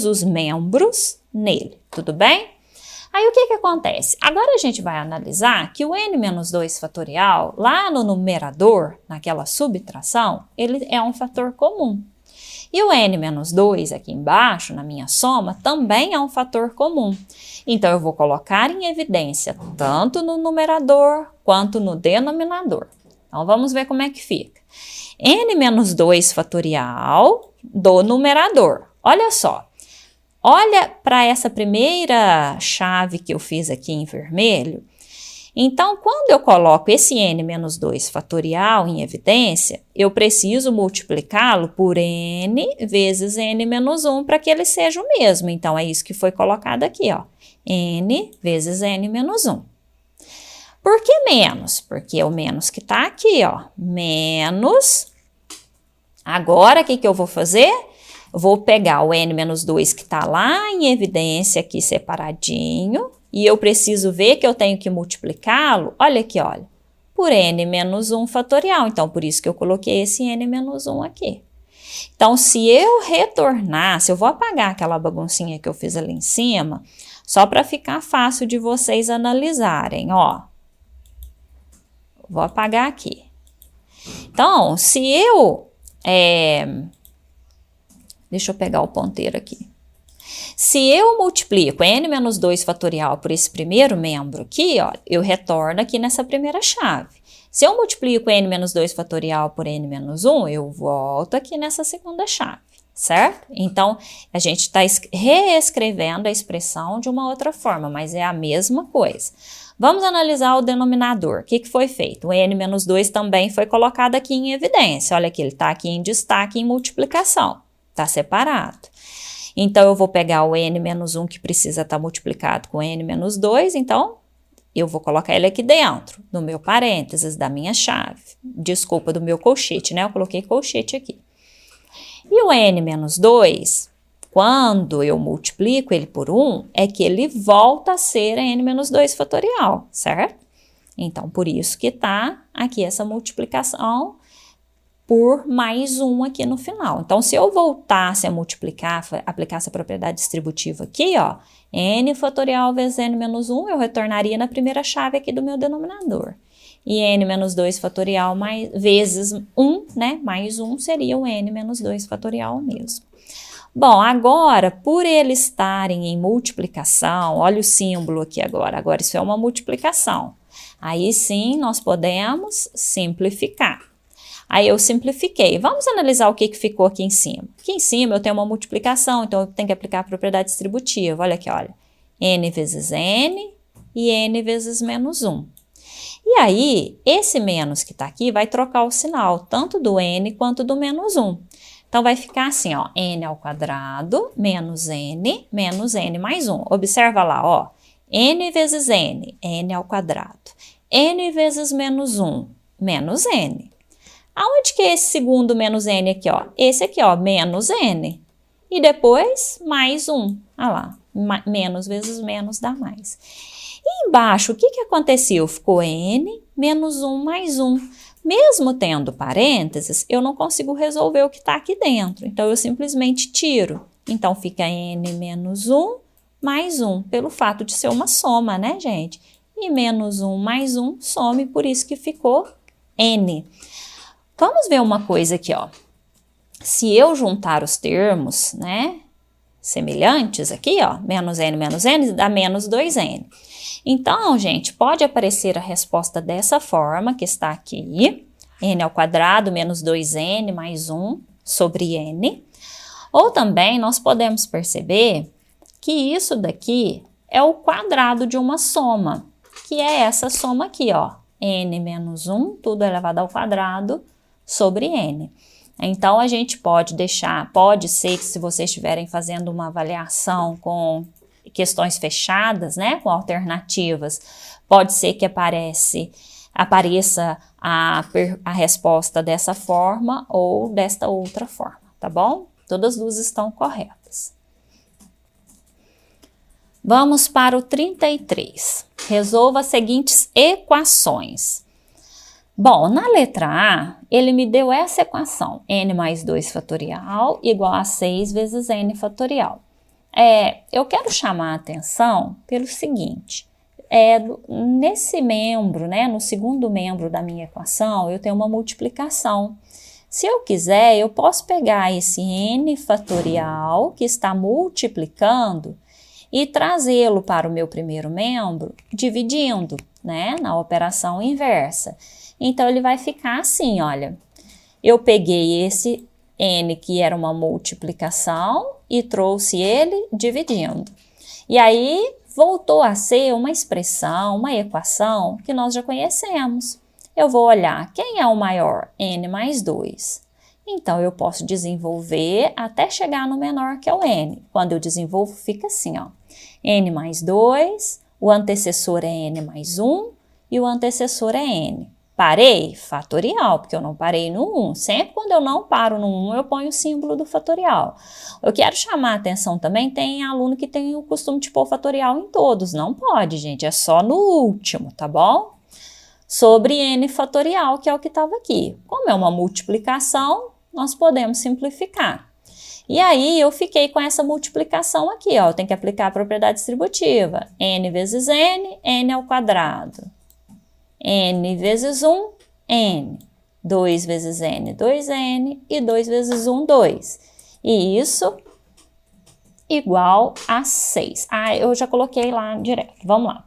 S1: os membros nele. Tudo bem? Aí, o que acontece? Agora a gente vai analisar que o n menos 2 fatorial, lá no numerador, naquela subtração, ele é um fator comum. E o n menos 2 aqui embaixo, na minha soma, também é um fator comum. Então, eu vou colocar em evidência tanto no numerador quanto no denominador. Então, vamos ver como é que fica. N menos 2 fatorial do numerador. Olha só. Olha para essa primeira chave que eu fiz aqui em vermelho. Então, quando eu coloco esse n menos 2 fatorial em evidência, eu preciso multiplicá-lo por n vezes n menos 1 para que ele seja o mesmo. Então, é isso que foi colocado aqui, ó. N vezes n menos 1. Por que menos? Porque é o menos que está aqui, ó. Menos. Agora, o que eu vou fazer? vou pegar o n-2 que está lá em evidência aqui separadinho, e eu preciso ver que eu tenho que multiplicá-lo, olha aqui, olha, por n-1 fatorial. Então, por isso que eu coloquei esse n-1 aqui. Então, se eu retornar, se eu vou apagar aquela baguncinha que eu fiz ali em cima, só para ficar fácil de vocês analisarem, ó. Vou apagar aqui. Então, se eu... deixa eu pegar o ponteiro aqui. Se eu multiplico n-2 fatorial por esse primeiro membro aqui, ó, eu retorno aqui nessa primeira chave. Se eu multiplico n-2 fatorial por n-1, eu volto aqui nessa segunda chave, certo? Então, a gente está reescrevendo a expressão de uma outra forma, mas é a mesma coisa. Vamos analisar o denominador. O que foi feito? O n-2 também foi colocado aqui em evidência. Olha aqui, ele está aqui em destaque em multiplicação. Está separado. Então, eu vou pegar o n-1 que precisa estar multiplicado com n-2, então... eu vou colocar ele aqui dentro, no meu parênteses, da minha chave. Desculpa, do meu colchete, né? Eu coloquei colchete aqui. E o n-2, quando eu multiplico ele por 1, é que ele volta a ser n-2 fatorial, certo? Então, por isso que tá aqui essa multiplicação por mais 1 aqui no final. Então, se eu voltasse a multiplicar, aplicar essa propriedade distributiva aqui, ó, n fatorial vezes n-1, eu retornaria na primeira chave aqui do meu denominador. E n-2 fatorial vezes 1, né, mais 1 seria o n-2 fatorial mesmo. Bom, agora, por eles estarem em multiplicação, olha o símbolo aqui agora isso é uma multiplicação. Aí sim, nós podemos simplificar. Aí eu simplifiquei. Vamos analisar o que ficou aqui em cima. Aqui em cima eu tenho uma multiplicação, então eu tenho que aplicar a propriedade distributiva. Olha aqui, olha. N vezes N e N vezes menos 1. E aí, esse menos que está aqui vai trocar o sinal, tanto do N quanto do menos 1. Então, vai ficar assim, ó. N ao quadrado menos N mais 1. Observa lá, ó. N vezes N, N ao quadrado. N vezes menos 1, menos N. Aonde que é esse segundo menos n aqui, ó? Esse aqui, ó, menos n. E depois, mais 1. Olha lá, menos vezes menos dá mais. E embaixo, o que aconteceu? Ficou n menos 1 mais 1. Mesmo tendo parênteses, eu não consigo resolver o que está aqui dentro. Então, eu simplesmente tiro. Então, fica n menos 1 mais 1, pelo fato de ser uma soma, né, gente? E menos 1 mais 1 some, por isso que ficou n. Vamos ver uma coisa aqui, ó. Se eu juntar os termos, né, semelhantes aqui, ó, menos n, dá menos 2n. Então, gente, pode aparecer a resposta dessa forma, que está aqui, n ao quadrado menos 2n mais 1 sobre n. Ou também nós podemos perceber que isso daqui é o quadrado de uma soma, que é essa soma aqui, ó, n menos 1, tudo elevado ao quadrado, sobre n. Então, a gente pode deixar, pode ser que se vocês estiverem fazendo uma avaliação com questões fechadas, né, com alternativas, pode ser que apareça a resposta dessa forma ou desta outra forma, tá bom? Todas as duas estão corretas. Vamos para o 33. Resolva as seguintes equações. Bom, na letra A, ele me deu essa equação, n mais 2 fatorial igual a 6 vezes n fatorial. Eu quero chamar a atenção pelo seguinte, nesse membro, né, no segundo membro da minha equação, eu tenho uma multiplicação. Se eu quiser, eu posso pegar esse n fatorial que está multiplicando e trazê-lo para o meu primeiro membro, dividindo, né, na operação inversa. Então, ele vai ficar assim, olha, eu peguei esse n que era uma multiplicação e trouxe ele dividindo. E aí, voltou a ser uma expressão, uma equação que nós já conhecemos. Eu vou olhar quem é o maior, n mais 2. Então, eu posso desenvolver até chegar no menor, que é o n. Quando eu desenvolvo, fica assim, ó, n mais 2, o antecessor é n mais 1 e o antecessor é n. Parei? Fatorial, porque eu não parei no 1. Sempre quando eu não paro no 1, eu ponho o símbolo do fatorial. Eu quero chamar a atenção também, tem aluno que tem o costume de pôr fatorial em todos. Não pode, gente, é só no último, tá bom? Sobre n fatorial, que é o que estava aqui. Como é uma multiplicação, nós podemos simplificar. E aí, eu fiquei com essa multiplicação aqui, ó. Eu tenho que aplicar a propriedade distributiva. N vezes n, n ao quadrado. N vezes 1, n. 2 vezes n, 2n. E 2 vezes 1, 2. E isso igual a 6. Ah, eu já coloquei lá direto. Vamos lá.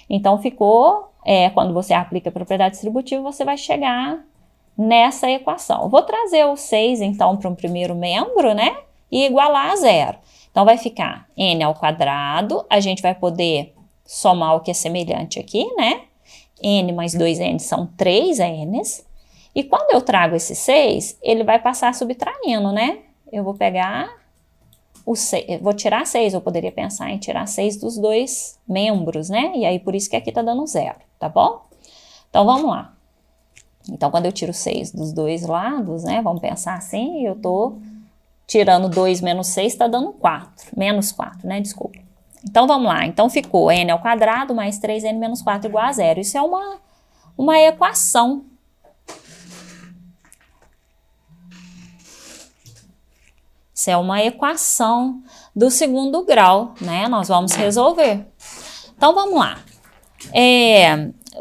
S1: Então, ficou, quando você aplica a propriedade distributiva, você vai chegar nessa equação. Eu vou trazer o 6, então, para um primeiro membro, né? E igualar a 0. Então, vai ficar n ao quadrado. A gente vai poder somar o que é semelhante aqui, né? N mais 2n são 3n's. E quando eu trago esse 6, ele vai passar subtraindo, né? Eu vou pegar o 6, vou tirar 6. Eu poderia pensar em tirar 6 dos dois membros, né? E aí, por isso que aqui tá dando 0, tá bom? Então, vamos lá. Então, quando eu tiro 6 dos dois lados, né? Vamos pensar assim, eu tô tirando 2 menos 6, tá dando 4. Menos 4, né? Desculpa. Então, vamos lá. Então, ficou n ao quadrado mais 3n menos 4 igual a 0. Isso é uma equação. Isso é uma equação do segundo grau, né? Nós vamos resolver. Então, vamos lá.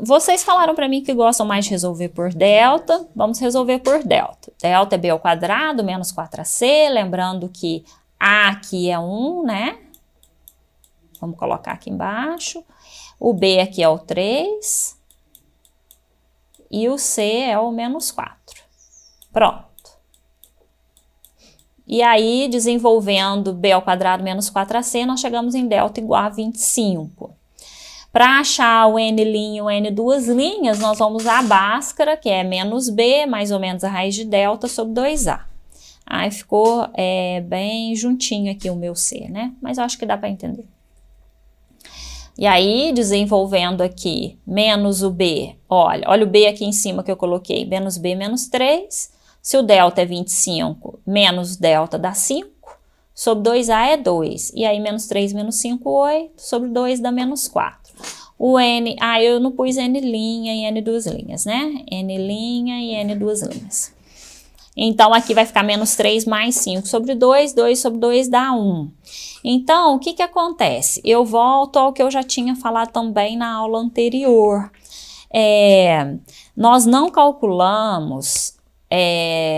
S1: Vocês falaram para mim que gostam mais de resolver por delta. Vamos resolver por delta. Delta é b ao quadrado menos 4ac. Lembrando que a aqui é 1, né? Vamos colocar aqui embaixo. O b aqui é o 3. E o c é o menos 4. Pronto. E aí, desenvolvendo b ao quadrado menos 4ac, nós chegamos em delta igual a 25. Para achar o n' e o n duas linhas, nós vamos usar a Bhaskara, que é menos b, mais ou menos a raiz de delta, sobre 2a. Aí ficou bem juntinho aqui o meu c, né? Mas eu acho que dá para entender. E aí, desenvolvendo aqui, menos o b, olha o b aqui em cima que eu coloquei, menos b menos 3. Se o delta é 25, menos delta dá 5, sobre 2a é 2. E aí, menos 3 menos 5, 8, sobre 2 dá menos 4. O n, eu não pus n' e n duas linhas, né? N' e n duas linhas. Então, aqui vai ficar menos 3 mais 5 sobre 2, 2 sobre 2 dá 1. Então, o que que acontece? Eu volto ao que eu já tinha falado também na aula anterior. Nós não calculamos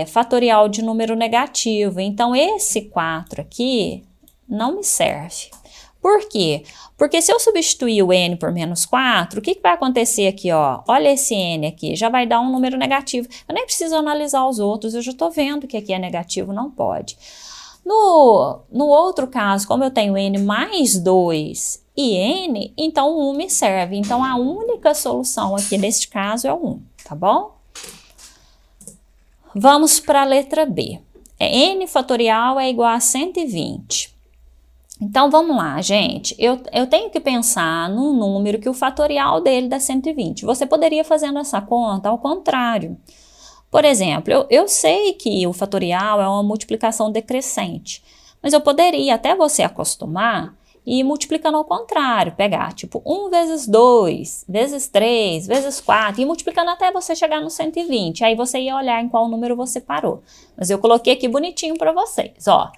S1: fatorial de número negativo. Então, esse 4 aqui não me serve. Por quê? Porque se eu substituir o n por menos 4, o que que vai acontecer aqui, ó? Olha esse n aqui, já vai dar um número negativo. Eu nem preciso analisar os outros, eu já estou vendo que aqui é negativo, não pode. No outro caso, como eu tenho n mais 2 e n, então o 1 me serve. Então, a única solução aqui neste caso é o 1, tá bom? Vamos para a letra B. N fatorial é igual a 120. Então, vamos lá, gente. Eu tenho que pensar num número que o fatorial dele dá 120. Você poderia fazendo essa conta ao contrário. Por exemplo, eu sei que o fatorial é uma multiplicação decrescente, mas eu poderia, até você acostumar, ir multiplicando ao contrário, pegar tipo 1 vezes 2, vezes 3, vezes 4, e multiplicando até você chegar no 120. Aí você ia olhar em qual número você parou. Mas eu coloquei aqui bonitinho para vocês, ó.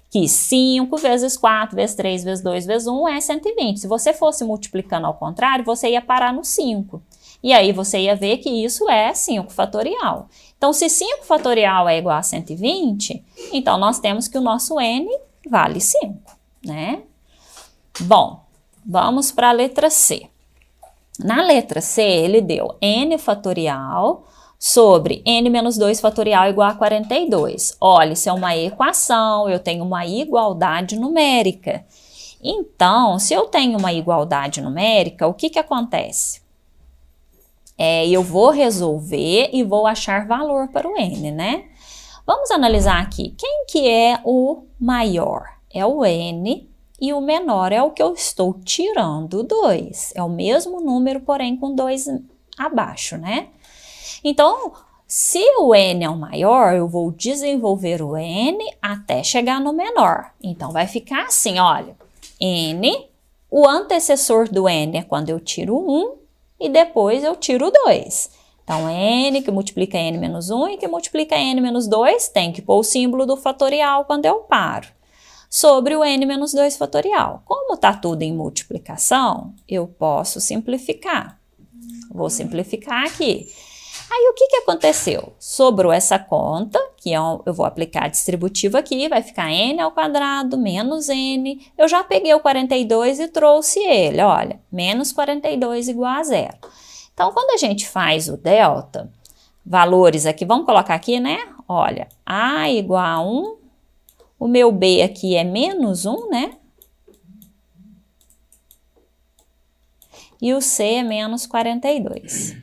S1: Que 5 vezes 4 vezes 3 vezes 2 vezes 1 é 120. Se você fosse multiplicando ao contrário, você ia parar no 5. E aí você ia ver que isso é 5 fatorial. Então, se 5 fatorial é igual a 120, então nós temos que o nosso n vale 5, né? Bom, vamos para a letra C. Na letra C, ele deu n fatorial sobre n menos 2 fatorial igual a 42. Olha, isso é uma equação, eu tenho uma igualdade numérica. Então, se eu tenho uma igualdade numérica, o que que acontece? Eu vou resolver e vou achar valor para o n, né? Vamos analisar aqui. Quem que é o maior? É o n, e o menor é o que eu estou tirando 2. É o mesmo número, porém com 2 abaixo, né? Então, se o n é o maior, eu vou desenvolver o n até chegar no menor. Então, vai ficar assim, olha, n, o antecessor do n é quando eu tiro 1 e depois eu tiro 2. Então, n que multiplica n menos 1 e que multiplica n menos 2 tem que pôr o símbolo do fatorial quando eu paro. Sobre o n menos 2 fatorial. Como está tudo em multiplicação, eu posso simplificar. Vou simplificar aqui. Aí, o que aconteceu? Sobrou essa conta, que eu vou aplicar distributivo aqui, vai ficar n ao quadrado menos n. Eu já peguei o 42 e trouxe ele, olha, menos 42 igual a zero. Então, quando a gente faz o delta, valores aqui, vamos colocar aqui, né? Olha, a igual a 1, o meu b aqui é menos 1, né? E o c é menos 42.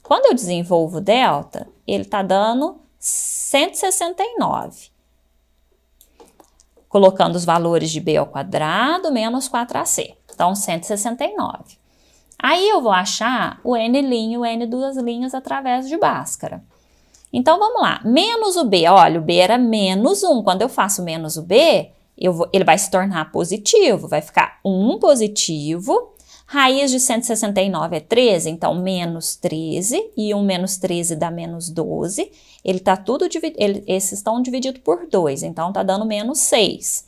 S1: Quando eu desenvolvo o delta, ele está dando 169. Colocando os valores de b ao quadrado menos 4ac. Então, 169. Aí eu vou achar o n', o n duas linhas através de Bhaskara. Então, vamos lá. Menos o b, olha, o b era menos 1. Quando eu faço menos o b, ele vai se tornar positivo. Vai ficar 1 positivo. Raiz de 169 é 13, então menos 13. E 1 menos 13 dá menos 12. Ele tá tudo dividido, esses estão divididos por 2, então tá dando menos 6.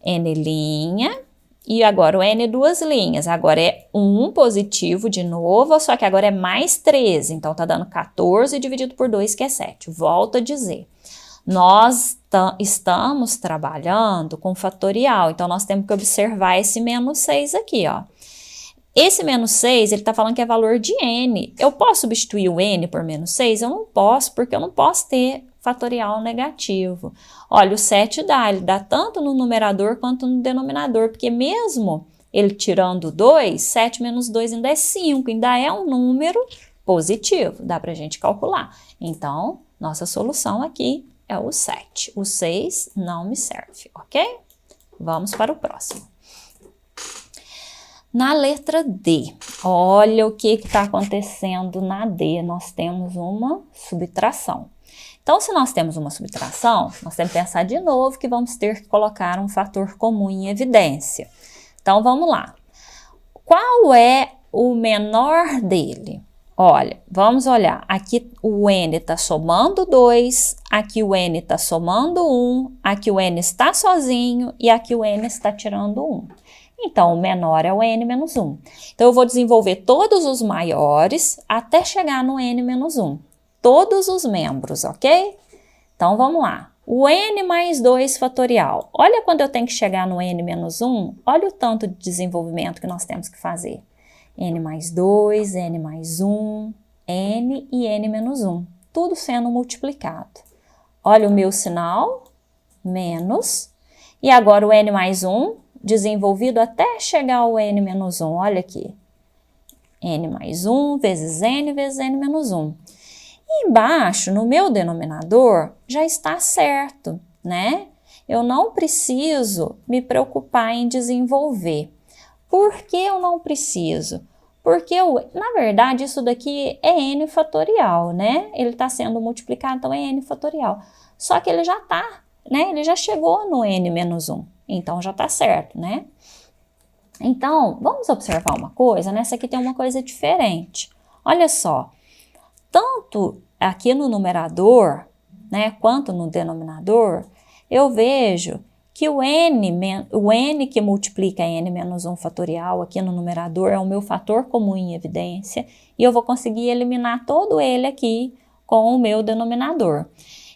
S1: N'. E agora o n duas linhas, agora é 1 positivo de novo, só que agora é mais 13, então tá dando 14 dividido por 2, que é 7. Volto a dizer, nós estamos trabalhando com fatorial, então nós temos que observar esse menos 6 aqui, ó. Esse menos 6, ele tá falando que é valor de n. Eu posso substituir o n por menos 6? Eu não posso, porque eu não posso ter fatorial negativo. Olha, o 7 ele dá tanto no numerador quanto no denominador, porque mesmo ele tirando 2, 7 menos 2 ainda é 5, ainda é um número positivo, dá pra gente calcular. Então, nossa solução aqui é o 7. O 6 não me serve, ok? Vamos para o próximo. Na letra D, olha o que está acontecendo na D, nós temos uma subtração. Então, se nós temos uma subtração, nós temos que pensar de novo que vamos ter que colocar um fator comum em evidência. Então, vamos lá. Qual é o menor dele? Olha, vamos olhar. Aqui o n está somando 2, aqui o n está somando 1, aqui o n está sozinho e aqui o n está tirando 1. Então, o menor é o n menos 1. Então, eu vou desenvolver todos os maiores até chegar no n menos 1. Todos os membros, ok? Então, vamos lá. O n mais 2 fatorial. Olha quando eu tenho que chegar no n menos 1, olha o tanto de desenvolvimento que nós temos que fazer. N mais 2, n mais 1, n e n menos 1. Tudo sendo multiplicado. Olha o meu sinal, menos. E agora o n mais 1, desenvolvido até chegar ao n menos 1. Olha aqui. N mais 1 vezes n menos 1. E embaixo, no meu denominador, já está certo, né? Eu não preciso me preocupar em desenvolver. Por que eu não preciso? Porque, na verdade, isso daqui é n fatorial, né? Ele está sendo multiplicado, então é n fatorial. Só que ele já está, né? Ele já chegou no n menos 1. Então, já está certo, né? Então, vamos observar uma coisa. Nessa aqui tem uma coisa diferente. Olha só. Tanto aqui no numerador, né, quanto no denominador, eu vejo que o n que multiplica n menos 1 fatorial aqui no numerador é o meu fator comum em evidência e eu vou conseguir eliminar todo ele aqui com o meu denominador.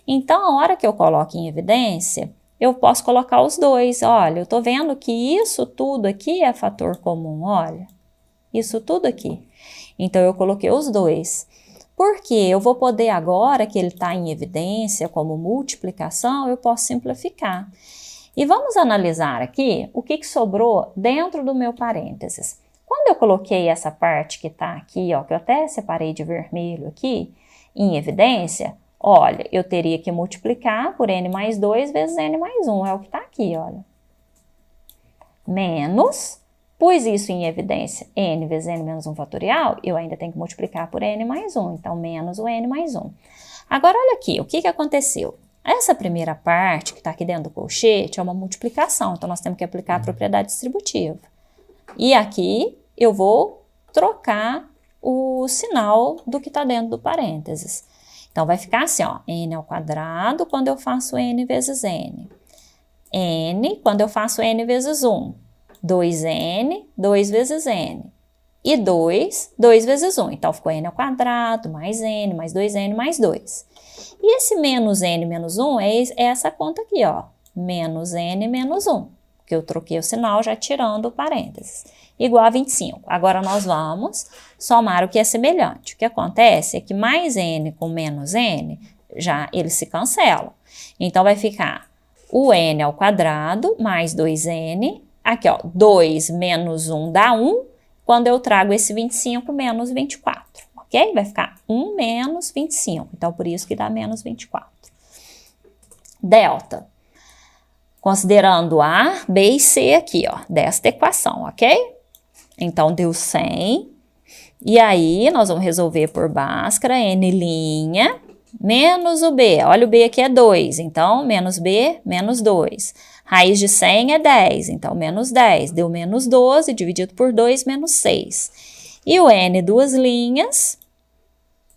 S1: Então, a hora que eu coloco em evidência, eu posso colocar os dois. Olha, eu estou vendo que isso tudo aqui é fator comum, olha. Isso tudo aqui. Então, eu coloquei os dois. Porque eu vou poder agora, que ele está em evidência como multiplicação, eu posso simplificar. E vamos analisar aqui o que sobrou dentro do meu parênteses. Quando eu coloquei essa parte que está aqui, ó, que eu até separei de vermelho aqui, em evidência, olha, eu teria que multiplicar por n mais 2 vezes n mais 1, é o que está aqui, olha. Menos, Pus isso em evidência, n vezes n menos 1 fatorial, eu ainda tenho que multiplicar por n mais 1, então menos o n mais 1. Agora, olha aqui, o que aconteceu? Essa primeira parte que está aqui dentro do colchete é uma multiplicação, então nós temos que aplicar a propriedade distributiva. E aqui eu vou trocar o sinal do que está dentro do parênteses. Então, vai ficar assim, ó, n ao quadrado quando eu faço n vezes n. N quando eu faço n vezes 1. 2n, 2 vezes n. E 2, 2 vezes 1. Então, ficou n ao quadrado, mais n, mais 2n, mais 2. E esse menos n menos 1 é essa conta aqui, ó. Menos n menos 1. Que eu troquei o sinal já tirando o parênteses. Igual a 25. Agora, nós vamos somar o que é semelhante. O que acontece é que mais n com menos n, já eles se cancelam. Então, vai ficar o n ao quadrado mais 2n. Aqui, ó, 2 menos 1 dá 1. Quando eu trago esse 25 menos 24, ok? Vai ficar 1 menos 25. Então, por isso que dá menos 24. Delta. Considerando A, B e C aqui, ó, desta equação, ok? Então, deu 100. E aí, nós vamos resolver por Bhaskara, n', menos o B. Olha, o B aqui é 2, então, menos B, menos 2. Raiz de 100 é 10, então, menos 10. Deu menos 12, dividido por 2, menos 6. E o n, duas linhas,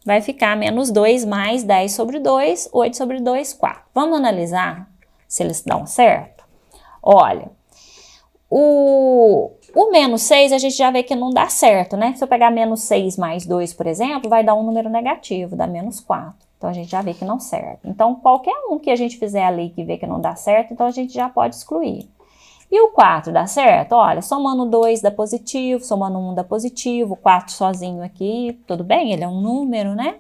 S1: vai ficar menos 2 mais 10 sobre 2, 8 sobre 2, 4. Vamos analisar se eles dão certo? Olha, o menos 6 a gente já vê que não dá certo, né? Se eu pegar menos 6 mais 2, por exemplo, vai dar um número negativo, dá menos 4. Então, a gente já vê que não serve. Então, qualquer um que a gente fizer ali que vê que não dá certo, então a gente já pode excluir. E o 4 dá certo? Olha, somando 2 dá positivo, somando 1 dá positivo, 4 sozinho aqui, tudo bem? Ele é um número, né?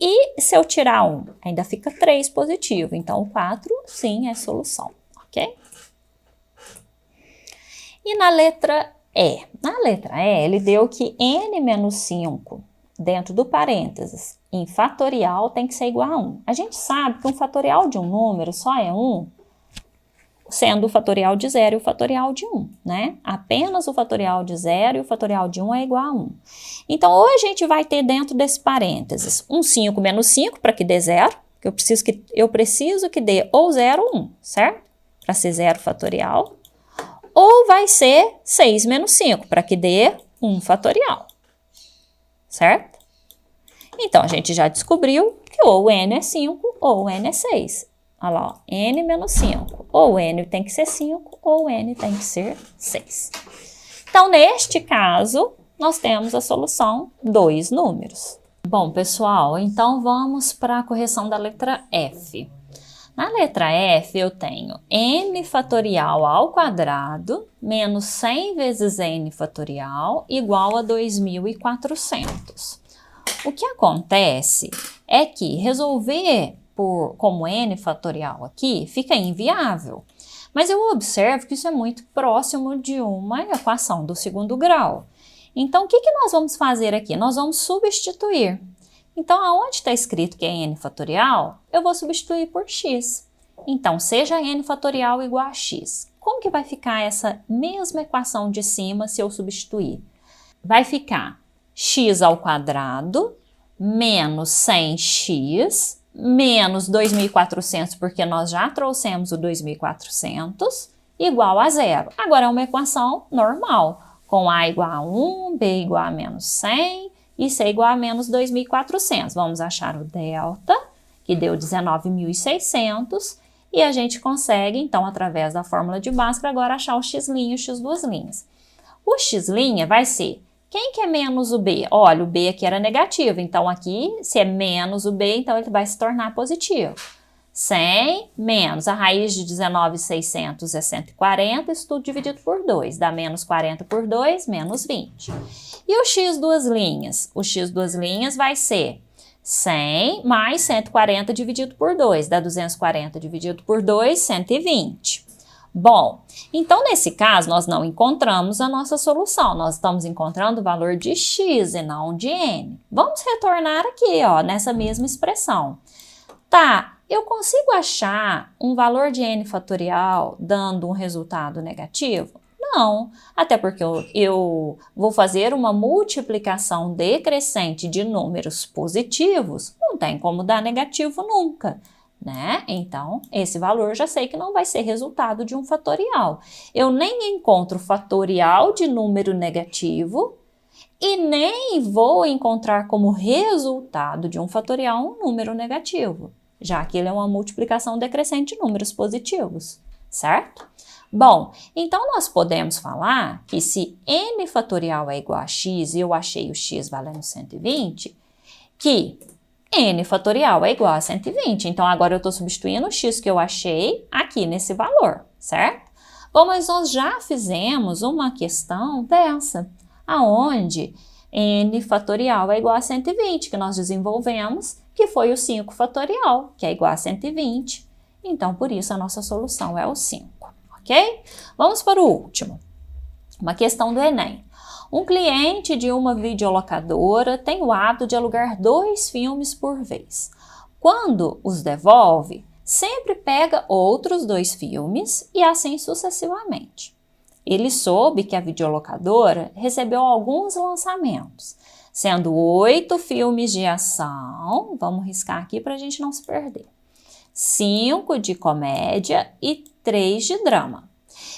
S1: E se eu tirar 1, ainda fica 3 positivo. Então, o 4, sim, é solução, ok? E na letra E? Na letra E, ele deu que n menos 5 dentro do parênteses em fatorial tem que ser igual a 1. A gente sabe que um fatorial de um número só é 1, sendo o fatorial de 0 e o fatorial de 1, né? Apenas o fatorial de 0 e o fatorial de 1 é igual a 1. Então, ou a gente vai ter dentro desse parênteses um 5 menos 5 para que dê 0, que eu preciso que dê ou 0 ou 1, certo? Para ser 0 fatorial. Ou vai ser 6 menos 5 para que dê 1 fatorial, certo? Então, a gente já descobriu que ou n é 5 ou n é 6. Olha lá, ó, n menos 5. Ou n tem que ser 5 ou n tem que ser 6. Então, neste caso, nós temos a solução 2 números. Bom, pessoal, então vamos para a correção da letra F. Na letra F, eu tenho n fatorial ao quadrado menos 100 vezes n fatorial igual a 2.400. O que acontece é que resolver como n fatorial aqui fica inviável. Mas eu observo que isso é muito próximo de uma equação do segundo grau. Então, o que nós vamos fazer aqui? Nós vamos substituir. Então, aonde está escrito que é n fatorial, eu vou substituir por x. Então, seja n fatorial igual a x. Como que vai ficar essa mesma equação de cima se eu substituir? Vai ficar x ao quadrado menos 100x menos 2.400, porque nós já trouxemos o 2.400, igual a 0. Agora é uma equação normal, com a igual a 1, b igual a menos 100 e c igual a menos 2.400. Vamos achar o delta, que deu 19.600, e a gente consegue, então, através da fórmula de Bhaskara, agora achar o x' e o x duas linhas. O x' vai ser, quem que é menos o b? Olha, o b aqui era negativo, então aqui, se é menos o b, então ele vai se tornar positivo. 100 menos a raiz de 19.600 é 140, isso tudo dividido por 2, dá menos 40 por 2, menos 20. E o x duas linhas? O x duas linhas vai ser 100 mais 140 dividido por 2, dá 240 dividido por 2, 120. Bom, então nesse caso nós não encontramos a nossa solução, nós estamos encontrando o valor de x e não de n. Vamos retornar aqui, ó, nessa mesma expressão. Tá, eu consigo achar um valor de n fatorial dando um resultado negativo? não. Até porque eu vou fazer uma multiplicação decrescente de números positivos, não tem como dar negativo nunca, né? Então, esse valor já sei que não vai ser resultado de um fatorial. Eu nem encontro fatorial de número negativo e nem vou encontrar como resultado de um fatorial um número negativo, já que ele é uma multiplicação decrescente de números positivos, certo? Bom, então nós podemos falar que se n fatorial é igual a x e eu achei o x valendo 120, que n fatorial é igual a 120. Então, agora eu estou substituindo o x que eu achei aqui nesse valor, certo? Bom, mas nós já fizemos uma questão dessa, aonde n fatorial é igual a 120, que nós desenvolvemos, que foi o 5 fatorial, que é igual a 120. Então, por isso, a nossa solução é o 5, ok? Vamos para o último. Uma questão do Enem. Um cliente de uma videolocadora tem o hábito de alugar 2 filmes por vez. Quando os devolve, sempre pega outros 2 filmes e assim sucessivamente. Ele soube que a videolocadora recebeu alguns lançamentos, sendo 8 filmes de ação, vamos riscar aqui para a gente não se perder, 5 de comédia e 3 de drama.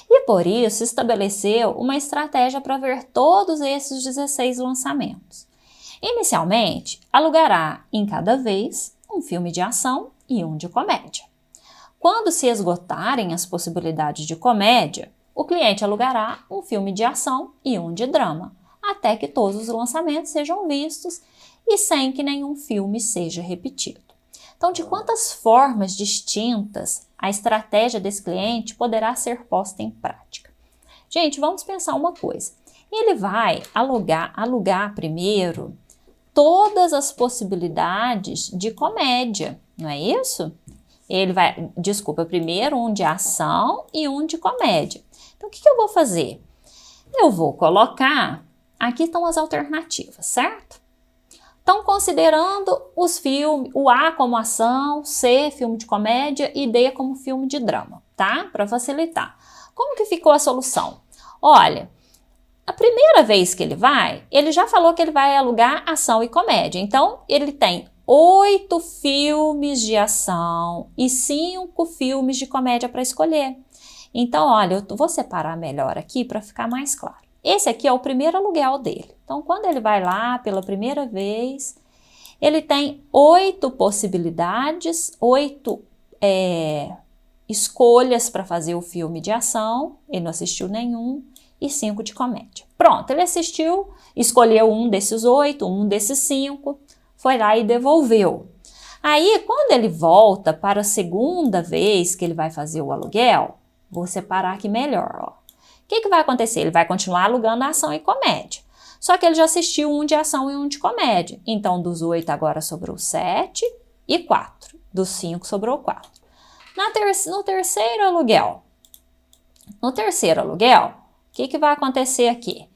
S1: E por isso estabeleceu uma estratégia para ver todos esses 16 lançamentos. Inicialmente, alugará em cada vez um filme de ação e um de comédia. Quando se esgotarem as possibilidades de comédia, o cliente alugará um filme de ação e um de drama, até que todos os lançamentos sejam vistos e sem que nenhum filme seja repetido. Então, de quantas formas distintas a estratégia desse cliente poderá ser posta em prática? Gente, vamos pensar uma coisa. Ele vai alugar primeiro todas as possibilidades de comédia, não é isso? Ele vai, primeiro um de ação e um de comédia. Então, o que eu vou fazer? Eu vou colocar, aqui estão as alternativas, certo? Então, considerando os filmes, o A como ação, C, filme de comédia e D como filme de drama, tá? Para facilitar. Como que ficou a solução? Olha, a primeira vez que ele já falou que ele vai alugar ação e comédia. Então, ele tem 8 filmes de ação e 5 filmes de comédia para escolher. Então, olha, eu vou separar melhor aqui para ficar mais claro. Esse aqui é o primeiro aluguel dele. Então, quando ele vai lá pela primeira vez, ele tem 8 possibilidades, 8 escolhas para fazer o filme de ação. Ele não assistiu nenhum e 5 de comédia. Pronto, ele assistiu, escolheu um desses 8, um desses 5, foi lá e devolveu. Aí, quando ele volta para a segunda vez que ele vai fazer o aluguel, vou separar aqui melhor, ó. O que vai acontecer? Ele vai continuar alugando a ação e comédia. Só que ele já assistiu um de ação e um de comédia. Então, dos 8 agora sobrou 7 e 4. Dos 5 sobrou 4. No terceiro aluguel, o que vai acontecer aqui?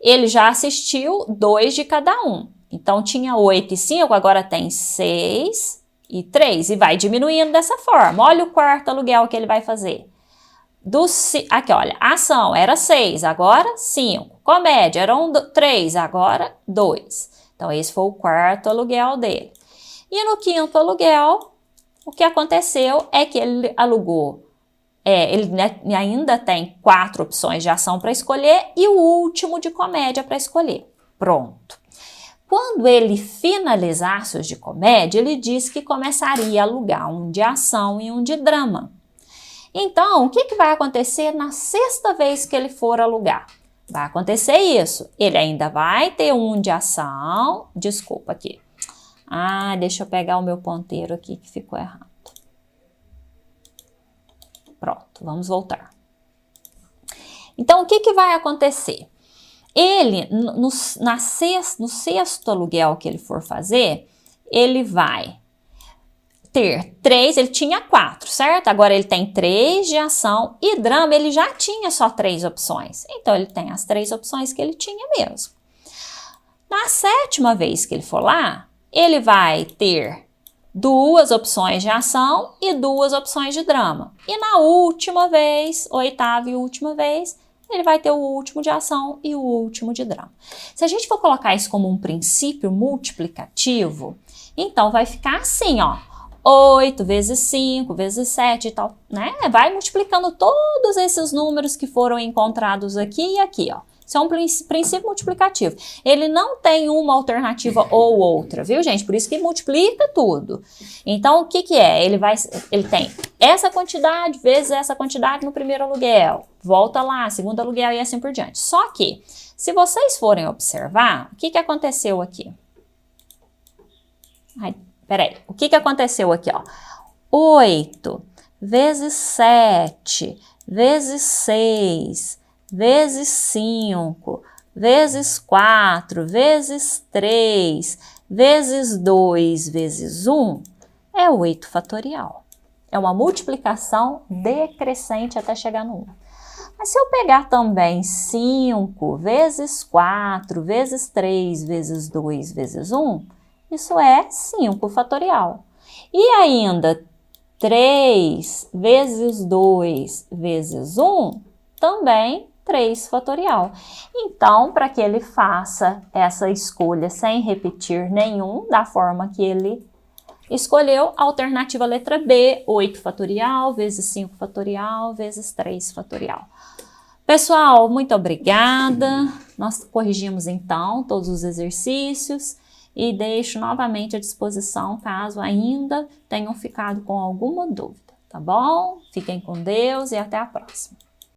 S1: Ele já assistiu 2 de cada um. Então, tinha 8 e 5, agora tem 6 e 3. E vai diminuindo dessa forma. Olha o quarto aluguel que ele vai fazer. Aqui, olha, ação era 6, agora 5. Comédia eram 3, agora 2. Então, esse foi o quarto aluguel dele. E no quinto aluguel, o que aconteceu é que ele alugou, ele ainda tem 4 opções de ação para escolher e o último de comédia para escolher. Pronto. Quando ele finalizasse os de comédia, ele disse que começaria a alugar um de ação e um de drama. Então, o que vai acontecer na sexta vez que ele for alugar? Vai acontecer isso. Ele ainda vai ter um de ação. Desculpa aqui. Deixa eu pegar o meu ponteiro aqui que ficou errado. Pronto, vamos voltar. Então, o que vai acontecer? Ele, no sexto aluguel que ele for fazer, ele vai ter 3, ele tinha 4, certo? Agora ele tem 3 de ação e drama, ele já tinha só 3 opções. Então, ele tem as 3 opções que ele tinha mesmo. Na sétima vez que ele for lá, ele vai ter 2 opções de ação e 2 opções de drama. E na última vez, oitava e última vez, ele vai ter o último de ação e o último de drama. Se a gente for colocar isso como um princípio multiplicativo, então vai ficar assim, ó. 8 vezes 5 vezes 7 e tal, né? Vai multiplicando todos esses números que foram encontrados aqui e aqui, ó. Isso é um princípio multiplicativo. Ele não tem uma alternativa ou outra, viu, gente? Por isso que multiplica tudo. Então, o que que é? Ele tem essa quantidade vezes essa quantidade no primeiro aluguel. Volta lá, segundo aluguel e assim por diante. Só que, se vocês forem observar, o que que aconteceu aqui? Ai, peraí. O que que aconteceu aqui, ó? 8 vezes 7 vezes 6 vezes 5, vezes 4, vezes 3, vezes 2, vezes 1, é 8 fatorial. É uma multiplicação decrescente até chegar no 1. Mas se eu pegar também 5 vezes 4, vezes 3, vezes 2, vezes 1, isso é 5 fatorial. E ainda 3 vezes 2, vezes 1, também 3 fatorial. Então, para que ele faça essa escolha sem repetir nenhum da forma que ele escolheu, a alternativa letra B, 8 fatorial, vezes 5 fatorial, vezes 3 fatorial. Pessoal, muito obrigada. Nós corrigimos então todos os exercícios e deixo novamente à disposição caso ainda tenham ficado com alguma dúvida, tá bom? Fiquem com Deus e até a próxima.